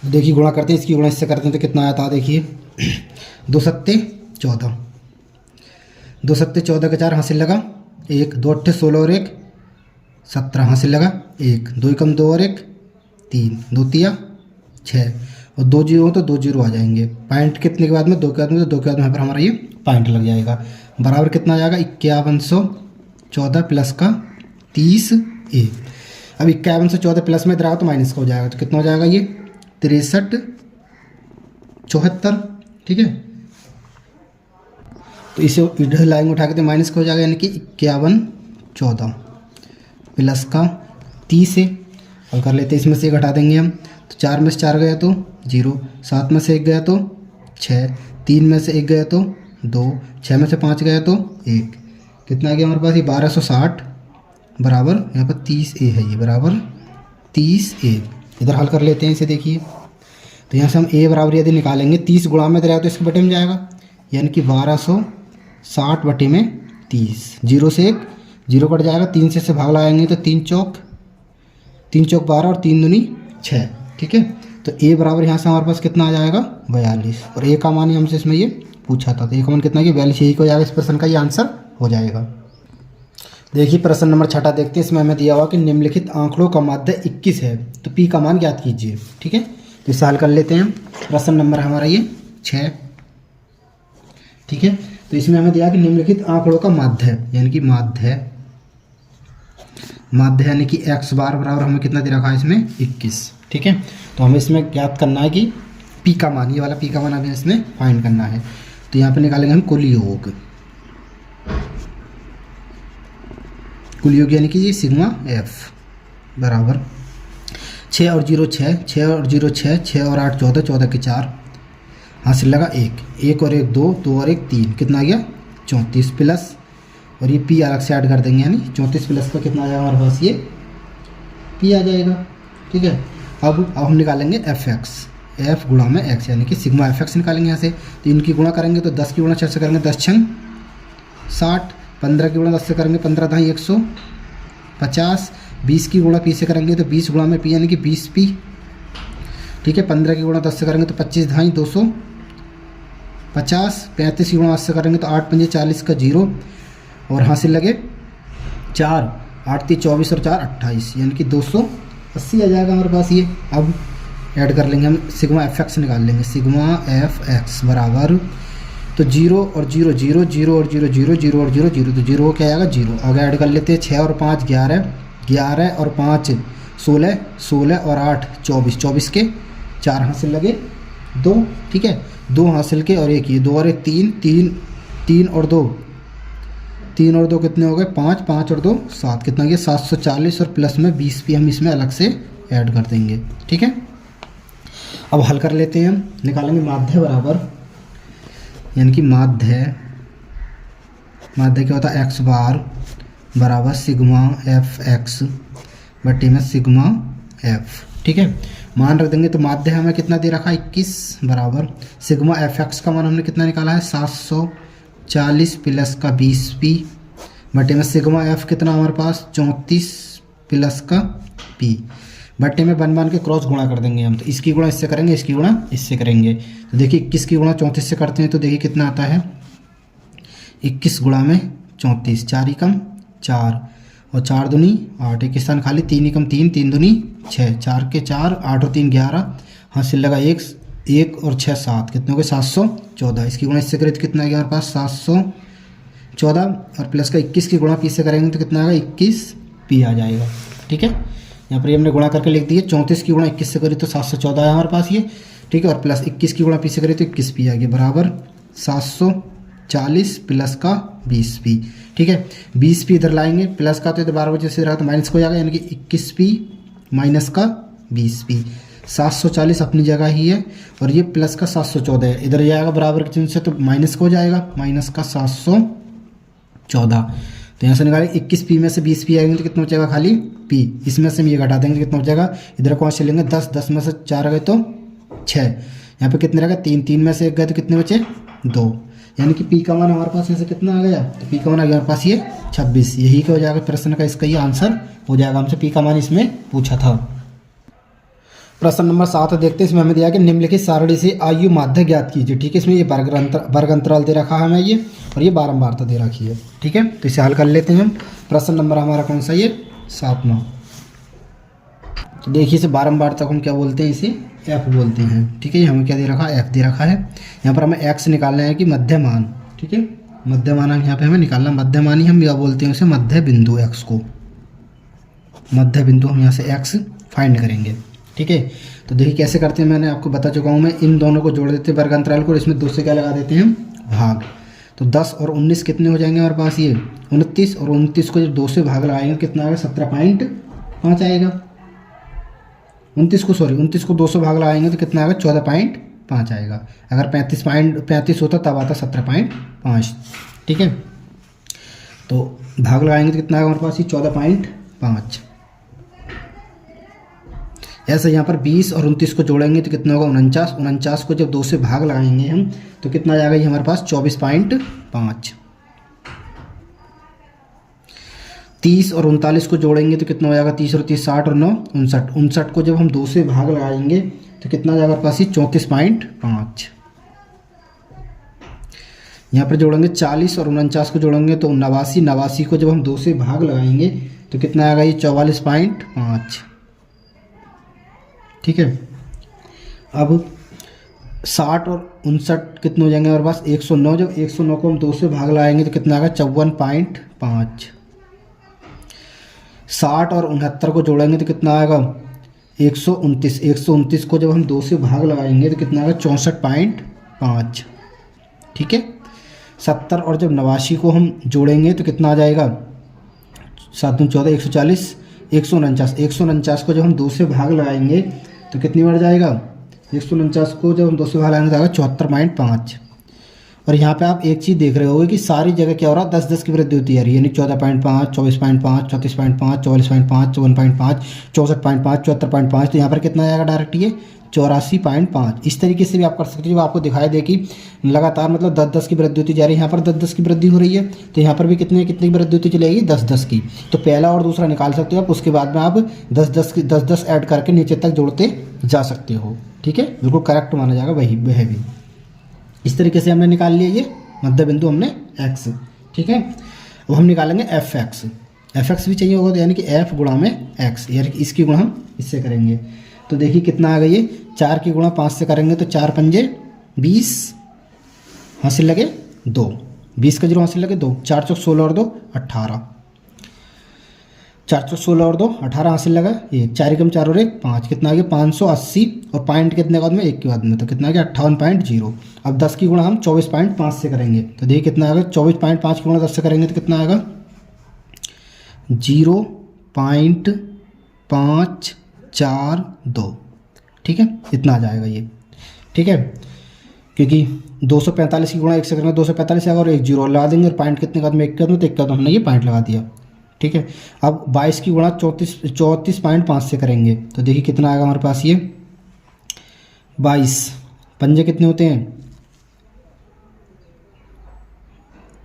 देखिए गुणा करते हैं, इसकी गुणा इससे करते हैं तो कितना आया था, देखिए 2 सत्ते 14, 2 सत्ते 14 का 4 हासिल लगा 1, 2 अट्ठे 16 और 1 17 हासिल लगा 1, 2 एकम 2 और 1 3, 2 तिया 6 और 2 जीरो हो तो 2 जीरो आ जाएंगे। पॉइंट कितने के बाद में 2 के बाद में, तो 2 के बाद में यहाँ पर हमारा ये पॉइंट लग जाएगा। बराबर कितना आ जाएगा 5114 प्लस का 30A। अब 5114 प्लस में इधर आओ तो माइनस का हो जाएगा, तो कितना हो जाएगा ये 6374। ठीक है, तो इसे इधर लाइन उठा के तो माइनस का हो जाएगा, यानी कि 5114 प्लस का 30A। और कर लेते हैं, इसमें से घटा देंगे हम, तो 4 में से 4 गया तो 0, 7 में से 1 गया तो 6, 3 में से 1 गया तो 2, 6 में से 5 गया तो 1, कितना आ गया हमारे पास ये 1260 बराबर यहाँ पर 30A है, ये बराबर 30A। इधर हल कर लेते हैं इसे, देखिए तो यहाँ से हम A बराबर यदि निकालेंगे 30 गुणा में इधर आया तो इसके बटे में जाएगा, यानी कि 1260 बटे में 30, 0 से 1 0 कट जाएगा, 3 से भाग लगाएंगे तो 3 चौक 12 और 3 दूनी 6। ठीक है, तो A बराबर यहाँ से हमारे पास कितना आ जाएगा 42, और A का मान हमसे इसमें ये पूछा था, तो A का मान कितना है 42, यही हो जाएगा इस प्रश्न का ये आंसर हो जाएगा। देखिए प्रश्न नंबर 6 देखते हैं, इसमें हमें दिया हुआ कि निम्नलिखित आंकड़ों का माध्य 21 है, तो P का मान ज्ञात कीजिए। ठीक है, तो इसे हल कर लेते हैं। प्रश्न नंबर हमारा ये 6। ठीक है, तो इसमें हमें दिया कि निम्नलिखित आंकड़ों का माध्य, यानी कि माध्य यानी कि x बार बराबर हमें कितना दे रखा है इसमें 21। ठीक है, तो हमें इसमें ज्ञात करना है कि P का मान, ये वाला P का मान हमें इसमें फाइंड करना है। तो यहाँ पे निकालेंगे हम कुल योग यानी कि ये सिग्मा F बराबर 6 और 0 6, 6 और 0 6, 6 और 8 14, 14 के 4 हासिल लगा 1, 1 और 1 2, 2 और 1 3, कितना आ गया 34 प्लस, और ये P अलग से ऐड कर देंगे, यानी 34 प्लस का कितना आ जाएगा हमारे पास ये P आ जाएगा। ठीक है, अब हम निकालेंगे F गुणा में x, यानी कि सिग्मा F निकालेंगे यहाँ से। तो इनकी गुणा करेंगे तो 10 की गुणा 6 से करेंगे 10 छंग 60, 15 की गुणा 10 से करेंगे 15 दाई 150, 20 की गुणा P से करेंगे तो 20 गुणा में P यानी कि 20P। ठीक है, 15 की गुणा 10 से करेंगे तो 25 दाई 250, 35 की गुणा 8 से करेंगे तो 8 पंजे 40 का 0, और हासिल लगे 4, 8 3 24 और 4 28, यानी कि 280 आ जाएगा हमारे पास ये। अब ऐड कर लेंगे हम, सिग्मा F निकाल लेंगे, सिग्मा F बराबर, तो 0 और 0 0, 0 और 0 0, 0 और 0 0, तो 0 क्या आएगा 0। आगे ऐड कर लेते हैं, 6 और 5 11, 11 और 5 16, 16 और 8 24, 24 के 4 हासिल लगे 2। ठीक है, 2 हासिल के और 1 ये 2 और 1 3, 3 और 2 कितने हो गए 5, 5 और 2 7, कितना गया 740, और प्लस में 20P हम इसमें अलग से ऐड कर देंगे। ठीक है, अब हल कर लेते हैं हम, निकालेंगे माध्य बराबर, यानी कि माध्य क्या होता है x बार बराबर सिग्मा F बटे में सिग्मा F। ठीक है, मान रख देंगे, तो माध्य हमें कितना दे रखा है 21 बराबर सिग्मा F का मान हमने कितना निकाला है 740 प्लस का 20P बटे में सिग्मा F कितना हमारे पास 34 प्लस का P बटे में बन के क्रॉस गुणा कर देंगे हम, तो इसकी गुणा इससे करेंगे, इसकी गुणा इससे करेंगे, तो देखिए 21 की गुणा 34 से करते हैं तो देखिए कितना आता है 21 गुणा में 34, 4 एकम 4 और 4 दूनी 8, एक स्थान खाली 3 एकम 3, 3 दूनी 6, 4 के 4, 8 और 3 11, हासिल लगा 1 और 6 7, कितने हो गए 714। इसकी गुणा इससे करें तो कितना आ गया हमारे पास 714, और प्लस का 21 की गुणा P से करेंगे तो कितना आएगा 21P आ जाएगा। ठीक है, यहाँ पर ये हमने गुणा करके लिख दिए। 34 की गुणा 21 से करी तो 714 है हमारे पास ये, ठीक है। और प्लस 21 की गुणा पी से करी तो 21 पी आ गया बराबर 740 प्लस का 20 पी, ठीक है। 20 पी इधर लाएंगे, प्लस का तो इधर 12 बजे से रहा तो माइनस हो जाएगा, यानी कि 21 पी माइनस का 20 पी। 740 अपनी जगह ही है और ये प्लस का 714 है, इधर जाएगा बराबर के चिन्ह से तो माइनस को हो जाएगा, माइनस का 714। तो यहाँ से निकालें 21 पी में से 20 पी आएंगे तो कितना बचेगा खाली पी, इसमें से हम ये घटा देंगे तो कितना बचेगा, इधर कौन से लेंगे 10, 10 में से 4 गए तो 6, यहाँ पे कितने रहेगा 3, 3 में से 1 गए तो कितने बचे 2, यानी कि पी का मान हमारे पास यहाँ से कितना आ गया, तो पी का मान आ गया हमारे पास ये 26। यही क्या हो जाएगा प्रश्न का, इसका ये आंसर हो जाएगा, हमसे पी का मान इसमें पूछा था। प्रश्न नंबर 7 देखते हैं, इसमें हमें दिया कि निम्नलिखित सारणी से आयु माध्य ज्ञात कीजिए, ठीक है। इसमें ये वर्ग अंतराल दे रखा है हमें ये, और ये बारंबारता दे रखी है, ठीक है। तो इसे हल कर लेते हैं हम। प्रश्न नंबर हमारा कौन सा, ये 7वां। तो देखिए इसे बारंबारता को हम क्या बोलते हैं, इसे एफ बोलते हैं, ठीक है। ये हमें क्या दे रखा है, एफ दे रखा है। यहाँ पर हमें एक्स निकालना है कि मध्यमान, ठीक है। मध्यमान यहाँ पे हमें निकालना, मध्यमान ही हम क्या बोलते हैं उसे, मध्य बिंदु, एक्स को मध्य बिंदु हम यहाँ से एक्स फाइंड करेंगे, ठीक है। तो देखिए कैसे करते हैं, मैंने आपको बता चुका हूँ मैं। इन दोनों को जोड़ देते हैं वर्ग अंतराल को, और इसमें 2 से क्या लगा देते हैं हम भाग। तो 10 और 19 कितने हो जाएंगे हमारे पास, ये 29, और 29 को जब 2 से भाग लगाएंगे कितना आएगा 17.5 आएगा। 29 को 2 से भाग लगाएंगे तो कितना आएगा 14.5 आएगा। अगर 35 होता तब आता 17.5, ठीक है। तो भाग लगाएंगे तो कितना आएगा हमारे पास, ये 14.5। ऐसे यहाँ पर 20 और 29 को जोड़ेंगे तो कितना होगा 49। 49 को जब 2 से भाग लगाएंगे हम तो कितना आ जाएगा ये हमारे पास 24.5। 30 और 39 को जोड़ेंगे तो कितना हो जाएगा 30 और 30 60 और 9 59। 59 को जब हम 2 से भाग लगाएंगे तो कितना आ जाएगा हमारे पास, ये 34.5। यहाँ पर जोड़ेंगे 40 और 49 को जोड़ेंगे तो 89। 89 को जब हम 2 से भाग लगाएंगे तो कितना आएगा, ये 44.5, ठीक है। अब 60 और 59 कितने हो जाएंगे हमारे पास, 109। जब 109 को हम 2 से भाग लगाएंगे तो कितना आएगा 54.5। 60 और 69 को जोड़ेंगे तो कितना आएगा 129। 129 को जब हम 2 से भाग लगाएंगे तो कितना आएगा 64.5, ठीक है। 70 और जब 89 को हम जोड़ेंगे तो कितना आ जाएगा 7 14 140। 149 को जब हम 2 से भाग लगाएंगे तो कितनी बार जाएगा, 149 को जब हम 2 से भाग लगाएंगे तो आएगा 74.5। और यहाँ पे आप एक चीज़ देख रहे होगे कि सारी जगह क्या हो रहा है, 10-10 की वृद्धि होती है, यानी 14.5 24.5 34.5 44.5 54.5 64.5 74.5। तो यहाँ पर कितना आएगा डायरेक्ट, ये 84.5। इस तरीके से भी आप कर सकते हो, जब आपको दिखाई दे कि लगातार मतलब 10-10 की वृद्धि होती जा रही है, यहाँ पर 10-10 की वृद्धि हो रही है तो यहाँ पर भी कितनी की वृद्धि होती चलेगी 10-10 की। तो पहला और दूसरा निकाल सकते हो आप, उसके बाद में आप 10-10 ऐड करके नीचे तक जोड़ते जा सकते हो, ठीक है। बिल्कुल करेक्ट माना जाएगा वह भी। इस तरीके से हमने निकाल लिया ये मध्य बिंदु हमने एक्स, ठीक है। अब हम निकालेंगे एफ एक्स भी चाहिए होगा, तो यानी कि एफ गुणा में एक्स, यानी कि इसकी गुणा हम इससे करेंगे। तो देखिए कितना आ गया, ये 4 की गुणा 5 से करेंगे तो 4 पंजे 20 हासिल लगे 2, 20 का 0 हासिल लगे 2, 4 चौक 16 और 2 18, 4 चौक 16 और 2 18 हासिल लगा 1, 4 एकम 4 और 1 5, कितना आ गया 580। और पॉइंट कितने के बाद में 1 के बाद में, तो कितना आ गया 58.0। अब 10 की गुणा हम 24.5 से करेंगे तो देखिए कितना आएगा, 24.5 की गुणा 10 से करेंगे तो कितना आएगा 0.542, ठीक है। इतना आ जाएगा ये, ठीक है। क्योंकि 245 की गुणा 1 से करेंगे 245 आएगा और 1 0 लगा देंगे, और पॉइंट कितने का 1 के बाद में, तो 1 के बाद हमने ये पॉइंट लगा दिया, ठीक है। अब 22 की गुणा 34.5 से करेंगे तो देखिए कितना आएगा हमारे पास, ये 22 पंजे कितने होते हैं,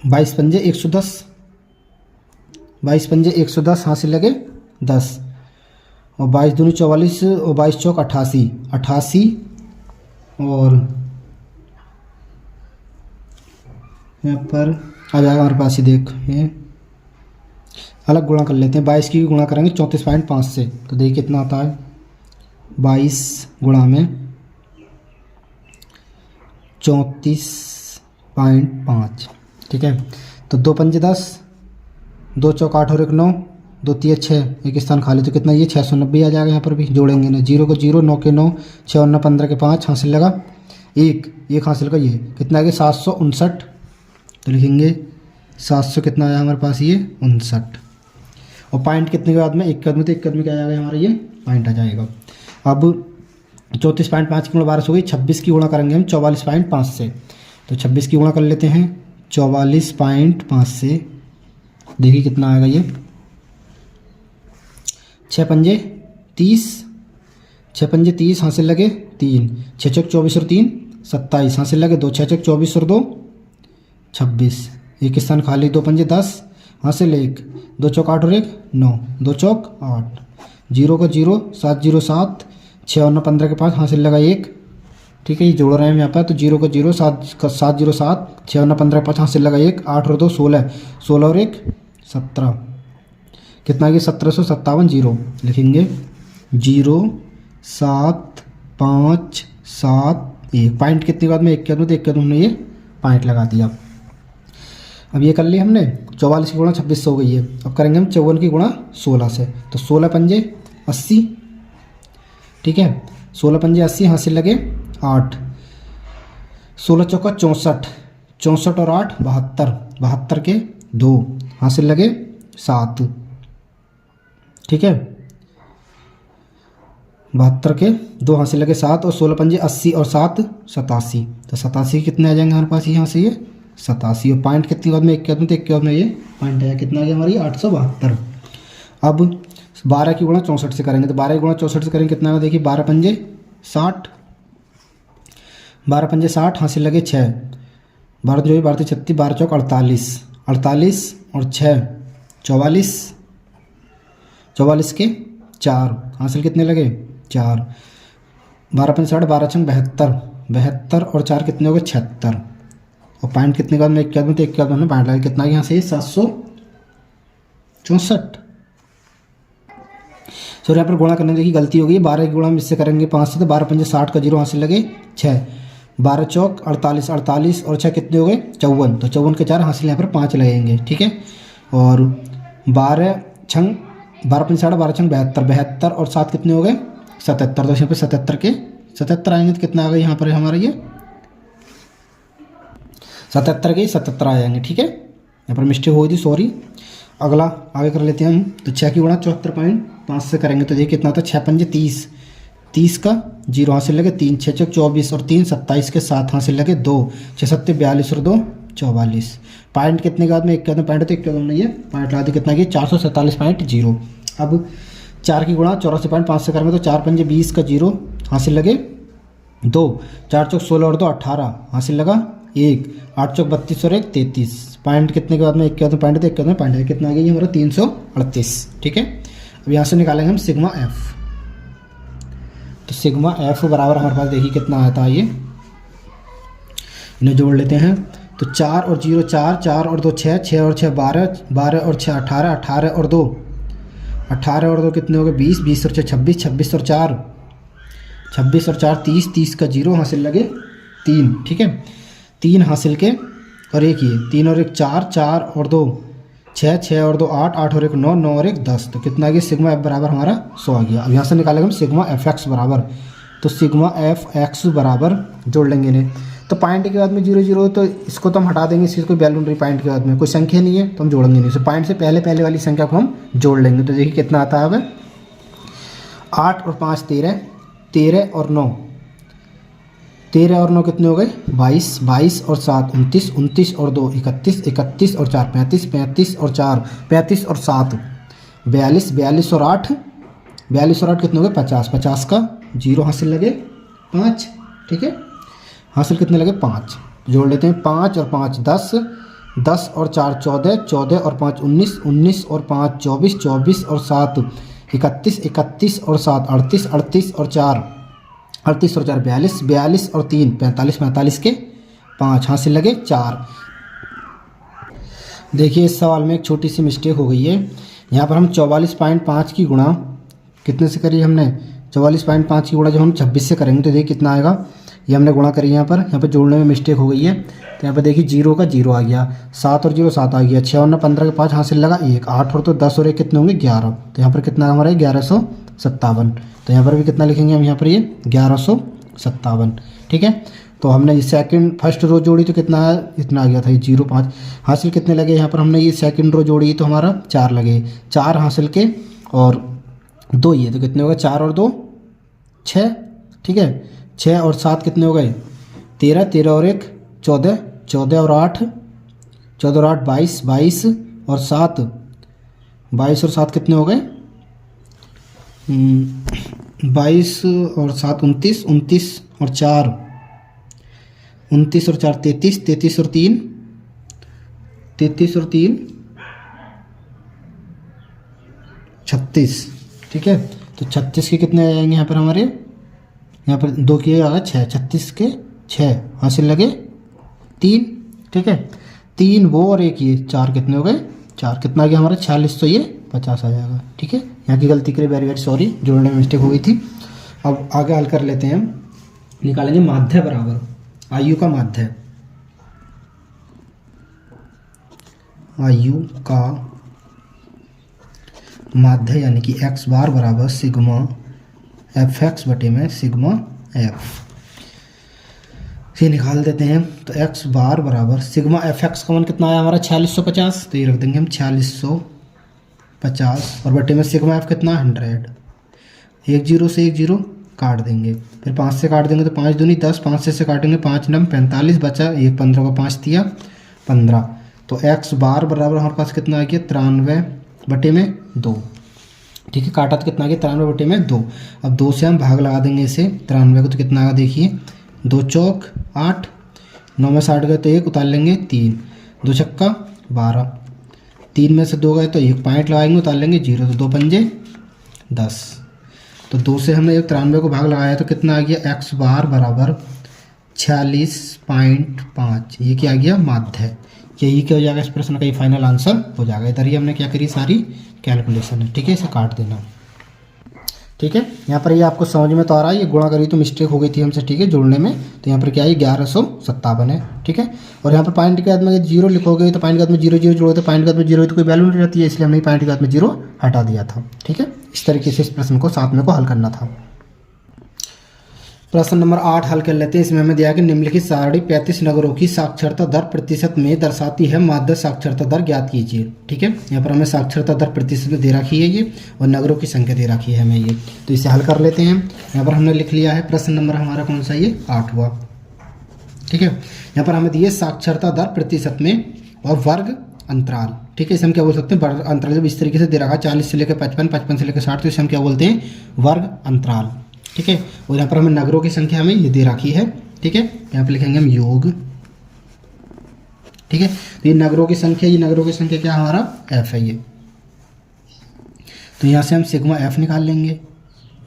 22 पंजे 110, 22 पंजे 110 हासिल लगे 10, और 22 दूनी 44 और 22 चौक 88 और यहाँ पर आ जाएगा हमारे पास, ये देख ये अलग गुणा कर लेते हैं। 22 की गुणा करेंगे 34.5 से तो देखिए कितना आता है, 22 गुणा में 34.5, ठीक है। तो 2 पंजे 10, 2 चौक 8 और 1 9, 2 3 6, एक स्थान खाली, तो कितना ये 690 आ जाएगा। यहाँ पर भी जोड़ेंगे ना, 0 को 0, 9 के 9, 6 और 9 15 के 5, हासिल लगा 1 हासिल का, ये कितना आ गया 759। तो लिखेंगे 700 कितना आया हमारे पास, ये 59। और पॉइंट कितने के बाद में, 1 के बाद में, तो 1 के बाद में क्या आ जाएगा हमारा, ये पॉइंट आ जाएगा। अब 34.5 की गुणा 12 हो गई, 26 की गुणा करेंगे हम 44.5 से। तो 26 की गुणा कर लेते हैं 44.5 से, देखिए कितना आएगा ये 6 पंजे 30, 6 पंजे 30, हासिल लगे 3, 6 चौक 24 और 3 27, हासिल लगे 2, 6 चौक 24 और 2 26, एक स्थान खाली, 2 पंजे 10, हासिल 1, 2 चौक 8 और 1 9, 2 चौक 8, 0 को 0, 7 0 7, 6 और 9 15 के 5, हासिल लगा 1। ठीक है, ये जोड़ रहे हैं हम यहाँ पर, तो 0 को 0, 7 0 7, 6 और 9 15 के 5, हासिल लगा 1, 8 और 2 16, 16 और 1 17, कितना गया 1757, 0 लिखेंगे 0 7 5 7 1। पॉइंट कितने के बाद में, 1 के बाद में, तो 1 के बाद हमने ये पॉइंट लगा दिया। अब ये कर लिया हमने, 44 की गुणा 26 से हो गई है। अब करेंगे हम 54 की गुणा 16 से, तो 16 पंजे 80, ठीक है, 16 पंजे 80, हासिल लगे 8, 16 चौका 64, 64 और 8 72, 72 के 2, हासिल लगे 7, ठीक है, 72 के 2, हासिल लगे 7, और 16 पंजे 80 और 7 87, तो 87 कितने आ जाएंगे हमारे पास, यहाँ से ये 87। और पॉइंट कितने बाद में, 1 के बाद में, तो 1 के बाद में ये पॉइंट आया, कितना आ गया हमारी 872। अब 12 की गुणा 64 से करेंगे, तो 12 की गुणा 64 से करेंगे कितना, देखिए 12 पंजे 60, 12 पंजे 60, हासिल लगे 6, 12 जो है 12 36, 12 चौक 48, 48 और 6 44, 44 के 4, हासिल कितने लगे 4, 12 पंजे 60, 12 छंग 72, 72 और 4 कितने हो गए 76। और पॉइंट कितने के बाद में, 1 के बाद में, तो 1 के बाद में पॉइंट लगा, कितना यहाँ से 764। सर यहाँ पर गुणा करने देखिए गलती हो गई, 12 की गुणा हम इससे करेंगे 5 से, तो 12 पंजे 60 का 0, हासिल लगे 6, 12 चौक 48, 48 और 6 कितने हो गए 54, तो 54 के 4, हासिल यहाँ पर 5 लगेंगे, ठीक है। और 12 छंग 12 पंजे 60, 12 छंग 72, 72 और 7 कितने हो गए 77, तो यहाँ पर 77 के 77 आएंगे, तो कितना आ गया यहाँ पर हमारा ये 77 के 77 आ जाएंगे, ठीक है। यहाँ पर मिस्टेक हो गई थी, सॉरी। अगला आगे कर लेते हैं हम, तो 6 की गुणा 74.5 से करेंगे, तो देखिए कितना होता है 6 पंजे 30, 30 का 0, हासिल लगे 3, 6 चौक 24 और 3 27 के 7, हासिल लगे 2, 6 7 42 और 2 44। पॉइंट कितने के बाद में, 1 के बाद में पॉइंट, तो 1 के बाद हमने ये पॉइंट लगा दिया, कितना कि 447.0। अब 4 की गुणा 84.5 से करेंगे, तो 4 पंजे 20 का 0, हासिल लगे 2, 4 चौक 16 और 2 18, हासिल लगा 1, 8 चौक 32 और 1 33। पॉइंट कितने के बाद में, 1 के बाद में पॉइंट, तो 1 के बाद में पॉइंट है, कितना आ गया हमारा 338, ठीक है। अब यहाँ से निकालेंगे हम सिग्मा एफ, तो सिग्मा एफ बराबर हमारे पास देखिए कितना आता है, ये इन्हें जोड़ लेते हैं, तो 4 और 0 4, 4 और 2 6, 6 और 6 12, 12 और 6 18, 18 और 2 18 और 2 कितने हो गए 20, 20 और 6 26, 26 और 4 26 और 4 30, 30 का 0, हासिल लगे 3, ठीक है, 3 हासिल के और 1 ये 3 और 1 4, 4 और 2 6, 6 और 2 8, 8 और 1 9, 9 और 1 10, तो कितना आ गया सिग्मा एफ बराबर हमारा 100 आ गया। अब यहाँ से निकालेंगे हम सिग्मा एफ एक्स बराबर, तो सिग्मा एफ एक्स बराबर जोड़ लेंगे इन्हें, तो पॉइंट के बाद में 0 0, तो इसको तो हम हटा देंगे, इसकी कोई वैल्यू नहीं, पॉइंट के बाद में कोई संख्या नहीं है, तो हम जोड़ेंगे नहीं, तो पॉइंट से पहले पहले वाली संख्या को हम जोड़ लेंगे। तो देखिए कितना आता है, अब 8 और 5 13, 13 और 9, 13 और 9 कितने हो गए 22, 22 और 7 29, 29 और 2 31, 31 और 4 35, 35 और 4 35 और 7 42, 42 और 8 42 और 8 कितने हो गए 50, 50 का 0, हासिल लगे 5, ठीक है, हासिल कितने लगे 5, जोड़ लेते हैं 5 और 5 10, 10 और 4 14, 14 और 5 19, 19 और 5 24, 24 और 7 31, 31 और 7 38, 38 और 4 38 और 4 42, 42 और 3 45, 45 के 5, हासिल लगे 4। देखिए इस सवाल में एक छोटी सी मिस्टेक हो गई है, यहाँ पर हम 44.5 की गुणा कितने से करी हमने 44.5 की गुणा जब हम 26 से करेंगे, तो देखिए कितना आएगा ये हमने गुणा करी यहाँ पर जोड़ने में मिस्टेक हो गई है। तो यहाँ पर देखिए 0 का 0 आ गया, 7 और 0 7 आ गया, 6 और 9 15 के 5 हासिल लगा 1, 8 और तो 10 और 1 कितने होंगे 11। तो यहाँ पर कितना हमारा 1157। तो यहाँ पर भी कितना लिखेंगे हम यहाँ पर ये 1157। ठीक है। तो हमने ये फर्स्ट रो जोड़ी तो कितना इतना आ गया था, ये 0 5 हासिल कितने लगे यहाँ पर हमने ये सेकंड रो जोड़ी तो हमारा 4 लगे, 4 हासिल के और 2 ये तो कितने हो गए 4 और 2 6। ठीक है। 6 और 7 कितने हो गए 13, 13 और 1 14, 14 और 8 14 और 8 22, 22 और 7 22 और 7 कितने हो गए 22 और 7 29, 29 और 4 29 और 4 33, 33 और 3 33 और 3 36। ठीक है। तो 36 के कितने आ जाएंगे यहाँ पर हमारे, यहाँ पर 2 किए आ गए 6, 36 के 6 हासिल लगे 3। ठीक है। 3 वो और 1 ये 4 कितने हो गए 4, कितना आ गया हमारा 46। तो ये 50 आ जाएगा। ठीक है। यहाँ की गलती के लिए वेरी वेरी सॉरी, जोड़ने में मिस्टेक हो गई थी। अब आगे हल कर लेते हैं हम, निकालेंगे माध्य बराबर आयु का माध्य, आयु का माध्य यानी कि x बार बराबर सिग्मा एफ एक्स बटे में सिग्मा एफ, ये निकाल देते हैं। तो x बार बराबर सिग्मा एफ एक्स का मान कितना आया हमारा 4650। तो ये रख देंगे हम 4650 और बटे में सिग्मा एफ कितना 100। 1 0 से 1 0 काट देंगे, फिर 5 से काट देंगे तो 5 दूनी 10, 5 से काटेंगे 5 9 45 बचा 1 15 को 5 दिया 15। तो x बार बराबर हमारे पास कितना आ गया 93 बटे में 2। ठीक है। काटा तो कितना आ गया 93 बटे में 2। अब 2 से हम भाग लगा देंगे इसे 93 को, तो कितना आएगा देखिए 2 चौक 8, 9 में 60 गए तो 1 उतार लेंगे 3, 2 छक्का 12, 3 में से 2 गए तो 1 पॉइंट लगाएंगे उतार लेंगे 0, तो 2 पंजे 10। तो 2 से हमने 93 को भाग लगाया तो कितना आ गया x बार बराबर 46.5। ये क्या आ गया माध्य। यही क्या हो जाएगा इस प्रश्न का ये फाइनल आंसर हो जाएगा। इधर ही हमने क्या करी सारी कैलकुलेशन है। ठीक है। इसे काट देना। ठीक है। यहाँ पर ये आपको समझ में तो आ रहा है, ये गुणा करी तो मिस्टेक हो गई थी हमसे। ठीक है। जोड़ने में तो यहाँ पर क्या है 1157 है। ठीक है। और यहाँ पर पॉइंट के बाद में 0 लिखोगे तो पॉइंट के बाद में 0 0 जोड़ोगे तो पॉइंट के बाद में 0 तो कोई वैल्यू नहीं रहती है, इसलिए हमने पॉइंट के बाद में 0 हटा दिया था। ठीक है। इस तरीके से इस प्रश्न को साथ में को हल करना था। प्रश्न नंबर 8 हल कर लेते हैं। इसमें हमें दिया कि निम्नलिखित सारणी 35 नगरों की साक्षरता दर प्रतिशत में दर्शाती है, माध्य साक्षरता दर ज्ञात कीजिए। ठीक है। यहाँ पर हमें साक्षरता दर प्रतिशत में दे रखी है ये, और नगरों की संख्या दे रखी है हमें ये। तो इसे हल कर लेते हैं। यहाँ पर हमने लिख लिया है प्रश्न नंबर हमारा कौन सा ये 8वां। ठीक है। यहाँ पर हमें दिए साक्षरता दर प्रतिशत में और वर्ग अंतराल। ठीक है। इसे हम क्या बोल सकते हैं वर्ग अंतराल। जब इस तरीके से दे रखा 40 से लेकर 55, 55 से लेकर 60, तो इसे हम क्या बोलते हैं वर्ग अंतराल। ठीक है। और यहाँ पर हमें नगरों की संख्या हमें ये दे रखी है। ठीक है। यहाँ पर लिखेंगे हम योग। ठीक है। तो ये नगरों की संख्या, ये नगरों की संख्या क्या हमारा f है ये। तो यहाँ से हम सिग्मा f निकाल लेंगे।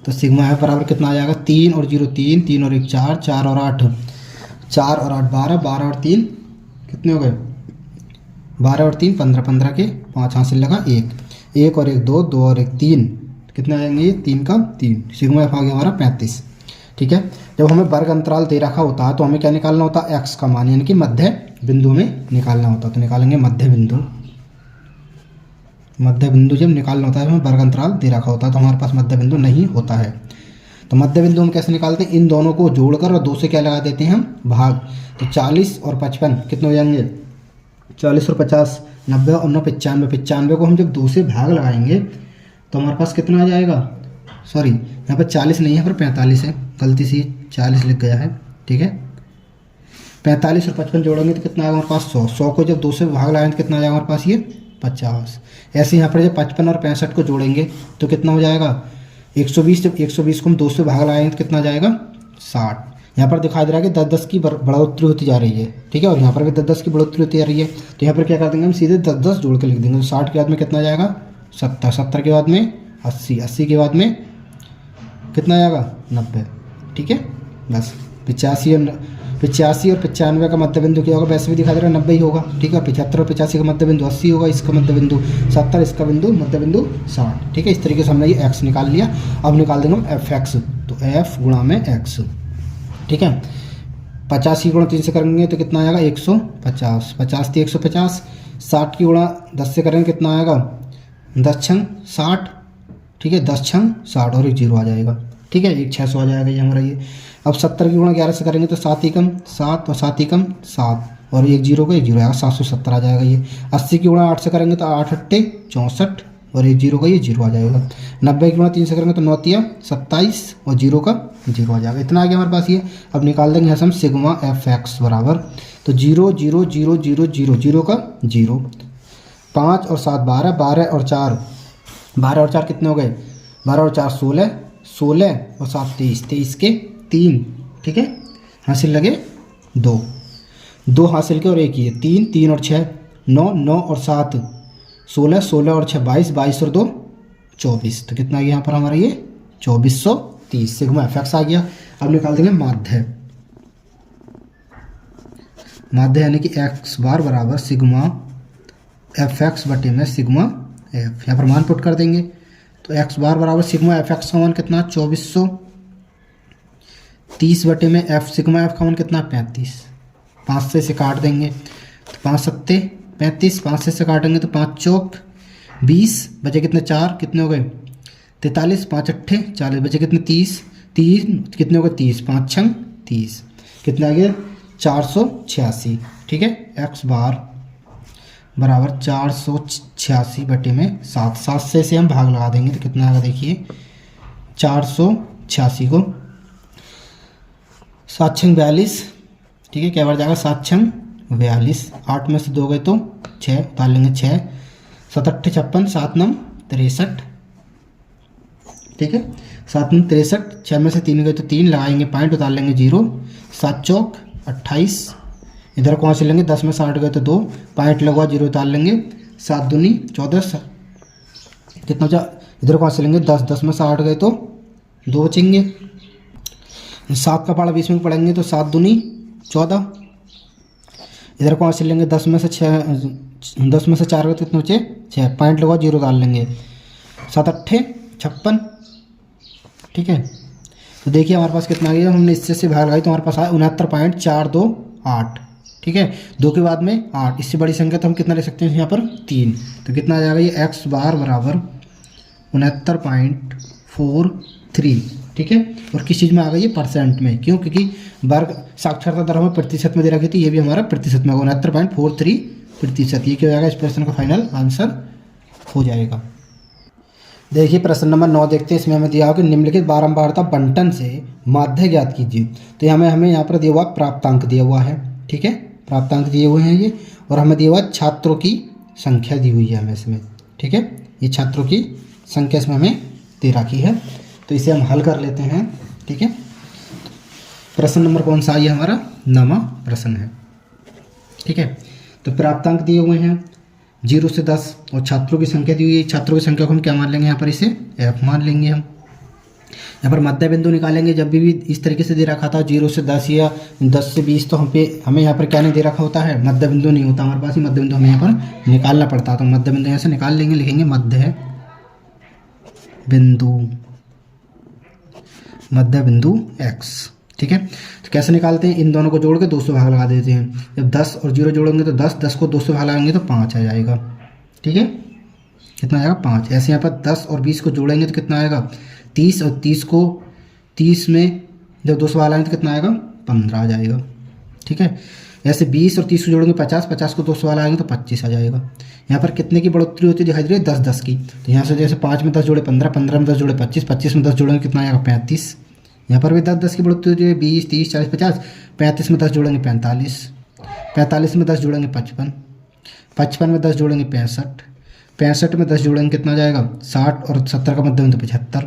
तो सिग्मा f बराबर कितना आ जाएगा 3 और 0 3, 3 और 1 4, 4 और 8 4 और 8 12, 12 और 3 कितने हो गए 12 और 3 15, 15 के 5 हासिल लगा 1, 1 और 1 2, 2 और 1 3 कितने आ जाएंगे 3 का 3। सिग्मा एफ आ गया हमारा 35। ठीक है। जब हमें वर्ग अंतराल दे रखा होता है तो हमें क्या निकालना होता है x का मान, यानी कि मध्य बिंदु में निकालना होता है। तो निकालेंगे मध्य बिंदु। मध्य बिंदु जब निकालना होता है हमें वर्ग अंतराल दे रखा होता है, तो हमारे पास मध्य बिंदु नहीं होता है। तो मध्य बिंदु हम कैसे निकालते हैं, इन दोनों को जोड़कर और 2 से क्या लगा देते हैं हम भाग। तो 40 और 55 कितने हो जाएंगे 40 और 50 90 और 9 95। 95 को हम जब 2 से भाग लगाएंगे तो हमारे पास कितना आ जाएगा, सॉरी यहाँ पर 40 नहीं है पर 45 है, गलती से 40 लिख गया है। ठीक है। 45 और 55 जोड़ेंगे तो कितना आएगा हमारे पास 100। 100 को जब 2 से भाग लगाएंगे तो कितना आ जाएगा हमारे पास ये 50। ऐसे यहाँ पर जब 55 और 65 को जोड़ेंगे तो कितना हो जाएगा 120। जब 120 को हम 2 से भाग लगाएंगे तो कितना आ जाएगा 60। यहाँ पर दिखाई दे रहा है कि 10-10 की बढ़ोतरी होती जा रही है। ठीक है। और यहाँ पर भी 10-10 की बढ़ोतरी होती जा रही है। तो यहाँ पर क्या कर देंगे हम सीधे 10-10 जोड़ के लिख देंगे। तो 60 के बाद में कितना आ जाएगा 70, 70 के बाद में 80, 80 के बाद में कितना आएगा 90। ठीक है। बस 85 और 95 का मध्य बिंदु क्या होगा, वैसे भी दिखा दे रहा है 90 ही होगा। ठीक है। 75 और 85 का मध्य बिंदु 80 होगा, इसका मध्य बिंदु 70, इसका बिंदु मध्य बिंदु 60। ठीक है। इस तरीके से हमने ये x निकाल लिया। अब निकाल देंगे हम एफ एक्स। तो f गुणा में x। ठीक है। 50 की गुणा 3 से करेंगे तो कितना आएगा 150, 50 थी 150, 60 की गुणा 10 से करेंगे कितना आएगा 10 छंग 60, ठीक है 10 छंग 60 और एक जीरो आ जाएगा, ठीक है 600 आ जाएगा ये हमारा ये। अब 70 की गुणा 11 से करेंगे तो 7 एकम 7 और 7 एकम 7 और एक जीरो का एक जीरो आएगा 770 आ जाएगा ये। 80 की गुणा 8 से करेंगे तो 8 अट्ठे 64 और एक जीरो का ये जीरो आ जाएगा। 90 की गुणा 3 से करेंगे तो 9 तिया 27 और जीरो का जीरो आ जाएगा। इतना आ गया हमारे पास ये। अब निकाल देंगे हम सिग्मा एफ एक्स बराबर, तो 0 0 0 0 0 जीरो का जीरो, 5 और 7 12, 12 और 4 12 और 4 कितने हो गए 12 और 4 16, 16 और 7 23, 23 के 3, ठीक है हासिल लगे 2, 2 हासिल के और एक ये 3, 3 और 6 9, 9 और 7 16, 16 और 6 22, 22 और 2 24, तो कितना आ गया यहाँ पर हमारा ये 2430 सिग्मा एफ एक्स आ गया। अब निकाल देंगे माध्य, माध्य यानी कि एक्स बार बराबर सिग्मा एफ एक्स बटे में सिग्मा एफ, यहाँ पर मान पुट कर देंगे तो एक्स बार बराबर सिग्मा एफ एक्स का मान कितना 2430 बटे में एफ सिग्मा एफ का मान कितना 35, 5 से इसे काट देंगे तो 5 सत्ते 35, 5 से काटेंगे तो 5 चौक 20 बचे कितने 4 कितने हो गए 43, 5 अट्ठे 40 बचे कितने 30, 3 कितने हो गए 30, 5 छंग 30 कितने आ गया 486, ठीक है एक्स बार बराबर 486 बटे में 7, 7 से हम भाग लगा देंगे तो कितना आएगा देखिए 486 को 7 छंग 42, ठीक है क्या बार जाएगा 7 छंग 42, 8 में से 2 गए तो 6 उतार लेंगे 6, 7 अट्ठे 56, 7 नम 63, ठीक है 7 नम 63, 6 में से 3 गए तो 3 लगाएंगे पॉइंट उतार लेंगे 0, 7 चौक 28, इधर कौन से लेंगे 10 में से 8 गए तो 2 पॉइंट लगवा 0 उतार लेंगे 7 दूनी 14, कितना बचा इधर कौन से लेंगे 10, 10 में से 8 गए तो 2 बचेंगे, 7 का पहाड़ा 20 में पढ़ेंगे तो 7 दूनी 14, इधर कौन से लेंगे 10 में से 6, 10 में से 4 गए तो कितने बचे 6 पॉइंट लगवा 0 डाल लेंगे 7 अट्ठे 56, ठीक है तो देखिए हमारे पास कितना आ गया, हमने इससे से भाग लगाई तो हमारे पास आया 69.428, ठीक है 2 के बाद में 8, इससे बड़ी संख्या तो हम कितना ले सकते हैं यहाँ पर 3, तो कितना आ जाएगा ये एक्स बार बराबर 69.43, ठीक है और किस चीज़ में आ गई ये परसेंट में, क्यों क्योंकि वर्ग साक्षरता दर हमें प्रतिशत में दे रखी थी, ये भी हमारा प्रतिशत में होगा 69.43%, ये क्या हो जाएगा इस प्रश्न का फाइनल आंसर हो जाएगा। देखिए प्रश्न नंबर 9 देखते हैं, इसमें हमें दिया हुआ कि निम्नलिखित बारंबारता बंटन से माध्य ज्ञात कीजिए, तो हमें यहाँ पर दिया हुआ प्राप्तांक दिया हुआ है, ठीक है प्राप्तांक दिए हुए हैं ये, और हमें दिया हुआ छात्रों की संख्या दी हुई है हमें इसमें, ठीक है ये छात्रों की संख्या इसमें हमें दे रखी है, तो इसे हम हल कर लेते हैं, ठीक है प्रश्न नंबर कौन सा ये हमारा 9वां प्रश्न है, ठीक है तो प्राप्तांक दिए हुए हैं 0 से 10 और छात्रों की संख्या दी हुई है, छात्रों की संख्या को हम क्या मान लेंगे यहाँ पर इसे f मान लेंगे हम। यहाँ पर मध्य बिंदु निकालेंगे, जब भी इस तरीके से दे रखा था 0 से 10 या 10 से 20 तो हमें यहाँ पर क्या नहीं दे रखा होता है मध्य बिंदु नहीं होता हमारे पास, ही मध्य बिंदु हमें यहाँ पर निकालना पड़ता है, तो मध्य बिंदु यहाँ से निकाल लेंगे, लिखेंगे मध्य बिंदु x, ठीक है तो कैसे निकालते हैं, इन दोनों को जोड़ के 200 भाग लगा देते हैं, जब 10 और 0 जोड़ेंगे तो 10, 10 को 200 भाग लगाएंगे तो 5 आ जाएगा, ठीक है कितना आएगा 5, ऐसे यहाँ पर 10 और 20 को जोड़ेंगे तो कितना आएगा 30, और 30 को 30 में जब 200 भाग लगाएंगे तो कितना आएगा 15 आ जाएगा, ठीक है ऐसे 20 और 30 को जोड़ेंगे 50, 50 को 200 भाग लगाएंगे तो 25 आ जाएगा। यहाँ पर कितने की बढ़ोतरी होती है दिखाई दे रही है 10 10 की, तो यहाँ से जैसे 5 में 10 जोड़े 15, 15 में 10 जोड़े 25, 25 में 10 जोड़ेंगे कितना आएगा 35, यहाँ पर भी 10 10 की बढ़ोतरी होती है 20 30 40 50, 35 में 10 जोड़ेंगे 45, 45 में 10 जोड़ेंगे 55, 55 में 10 जोड़ेंगे 65, 65 में 10 जोड़ेंगे कितना आ जाएगा 60, और 70 का मध्य बिंदु 75,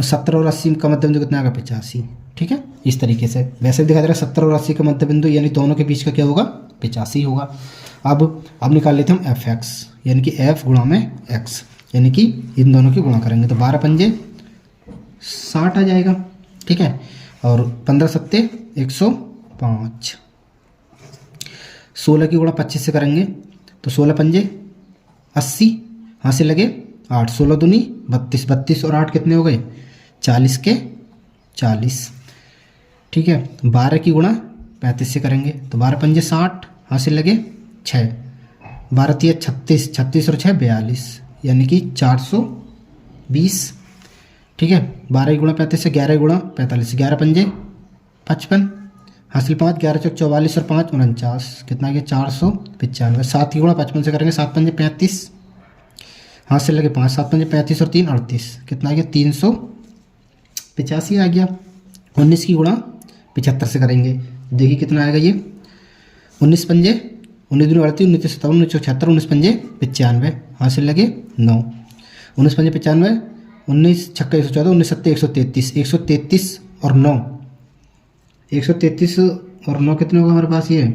70 और 80 का मध्य बिंदु कितना आएगा 85, ठीक है इस तरीके से वैसे भी दिखा दे रहा है 70 और 80 का मध्य बिंदु यानी दोनों के बीच का क्या होगा 85 होगा। अब निकाल लेते हैं हम एफ एक्स, यानी कि एफ गुणा में एक्स, यानी कि इन दोनों की गुणा करेंगे तो 12 पंजे 60 आ जाएगा, ठीक है और 15 सत्ते 105, 16 की गुणा 25 से करेंगे तो 16 पंजे 80, हाँ से लगे 8, 16 दूनी 32, 32 और 8 कितने हो गए 40 के 40, ठीक है। 12 की गुणा 35 से करेंगे तो 12 पंजे 60, हासिल लगे 6, 12 तिया 36, 36 और 6 42, यानी कि 420। ठीक है। 12 की गुणा 35 से 11 की गुणा 45, 11 पंजे 55, हासिल 5, 11 चौक 44 और 5 49, कितना आ गया 495। 7 की गुणा 55 से करेंगे 7 पंजे 35, हासिल लगे 5, 7 पंजे 35 और 3 38, कितना आ गया 385 आ गया। 19 की गुणा 75 से करेंगे, देखिए कितना आएगा ये 19 पंजे 19 दूनी 38, 19 57, 19 76, 19 पंजे 95, हासिल लगे 9, 19 पंजे 95, 19 छक्का 114, 19 सत्ते 133, 133 और 9, 133 और 9 कितने होगा हमारे पास ये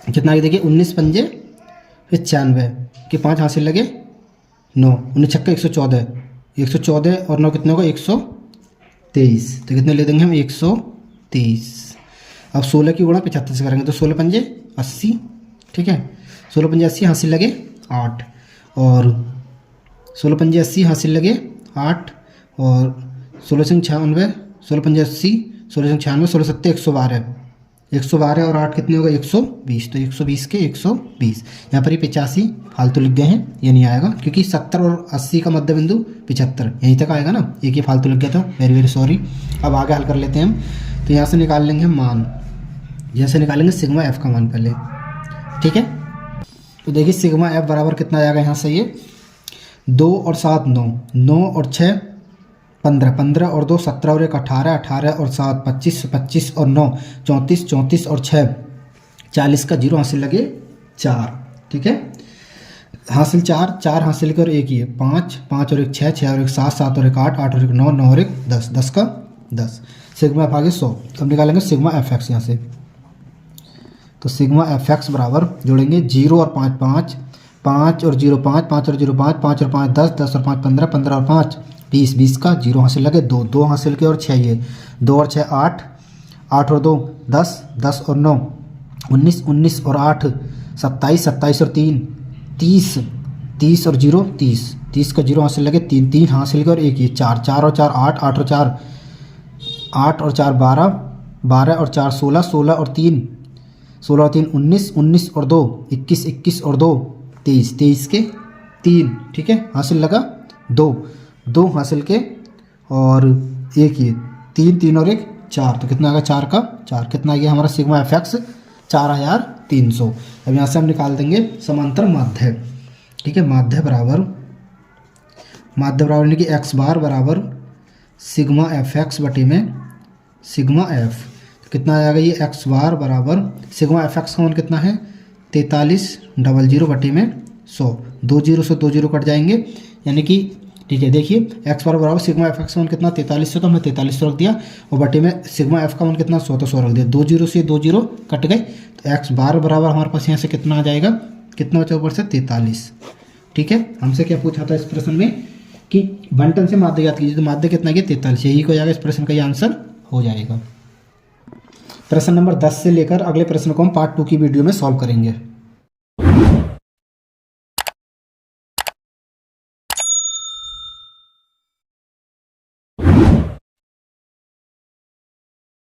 कितना आगे देखिए 19 पंजे 95 के 5, हासिल लगे 9, 19 छक्का 114, 114 और 9 कितने होगा 123, तो कितने ले देंगे हम 123। अब 16 की गुणा 75 से करेंगे तो 16 पंजे 80, ठीक है। 16 पंजे 80, हासिल लगे 8, और 16 पंजे 80, हासिल लगे 8, और 16 से 96, 16 पंजे 80, 16 से 96, 16 सत्ते 112, 112 और 8 कितने होगा 120, तो 120 के 120। यहाँ पर ये 85 फालतू लिख गए हैं, ये नहीं आएगा क्योंकि 70 और 80 का मध्य बिंदु 75 यहीं तक आएगा ना, एक ये फालतू लिख गया था, वेरी वेरी सॉरी। अब आगे हल कर लेते हैं हम। तो यहाँ से निकाल लेंगे हम मान, जैसे निकालेंगे सिग्मा एफ का मान पहले, ठीक है। तो देखिए सिग्मा एफ बराबर कितना आएगा यहाँ से, ये 2 और 7 9, 9 और 6 15, 15 और 2 17 और 1 18, 18 और 7 25, 25 और 9 34, 34 और 6 40 का 0, हासिल लगे 4, ठीक है। हासिल 4, 4 हासिल के और 1 ये 5, 5 और 1 6, 6 और 1 7, 7 और 1 8, 8 और 1 9, 9 और 1 10, 10 का 10। सिग्मा एफ आगे 100। अब निकालेंगे सिग्मा एफ एक्स यहाँ से, तो सिग्मा एफ एक्स बराबर जोड़ेंगे 0 और 5 5, 5 और 0 5, 5 और 0 5, 5 और 5 10, 10 और 5 15, 15 और 5 20, 20 का 0, हासिल लगे 2, 2 हासिल के और 6 ये 2 और 6 8, 8 और 2 10, 10 और 9 19, 19 और 8 27, 27 और 3 30, 30 और 0 30, 30 का 0, हासिल लगे 3, 3 हासिल के और 1 ये 4, 4 और 4 8, 8 और 4 8 और 4 12, 12 और 4 16, 16 और 3 16 और 3 19, 19 और 2 21, 21 और 2 23, 23 के 3, ठीक है। हासिल लगा 2, 2 हासिल के और 1 ये 3, 3 और 1 4, तो कितना आ गया 4 का 4, कितना आ गया हमारा सिग्मा एफ एक्स 4300। अब यहाँ से हम निकाल देंगे समांतर माध्य, ठीक है। माध्य बराबर यानी कि एक्स बार बराबर सिग्मा एफ एक्स बटे में सिग्मा एफ, तो कितना आएगा ये एक्स बार बराबर सिग्मा एफ एक्स का मान कितना है 4300 बटे में 100, 2 0 से 2 0 कट जाएंगे, यानी कि ठीक है। देखिए एक्स बार बराबर सिग्मा एफ एक्स का मान कितना 4300, तो हमने 4300 रख दिया, और बटे में सिग्मा एफ का मान कितना 100, तो 100 रख दिया। 2 0 से 2 0 कट गए, तो एक्स बार बराबर हमारे पास यहाँ से कितना आ जाएगा, कितना बचा ऊपर से 43, ठीक है। हमसे क्या पूछा था इस प्रश्न में कि बंटन से माध्य ज्ञात कीजिए, तो माध्य कितना गया 43, यही को जाएगा इस प्रश्न का ये आंसर हो जाएगा। प्रश्न नंबर 10 से लेकर अगले प्रश्न को हम पार्ट 2 की वीडियो में सॉल्व करेंगे।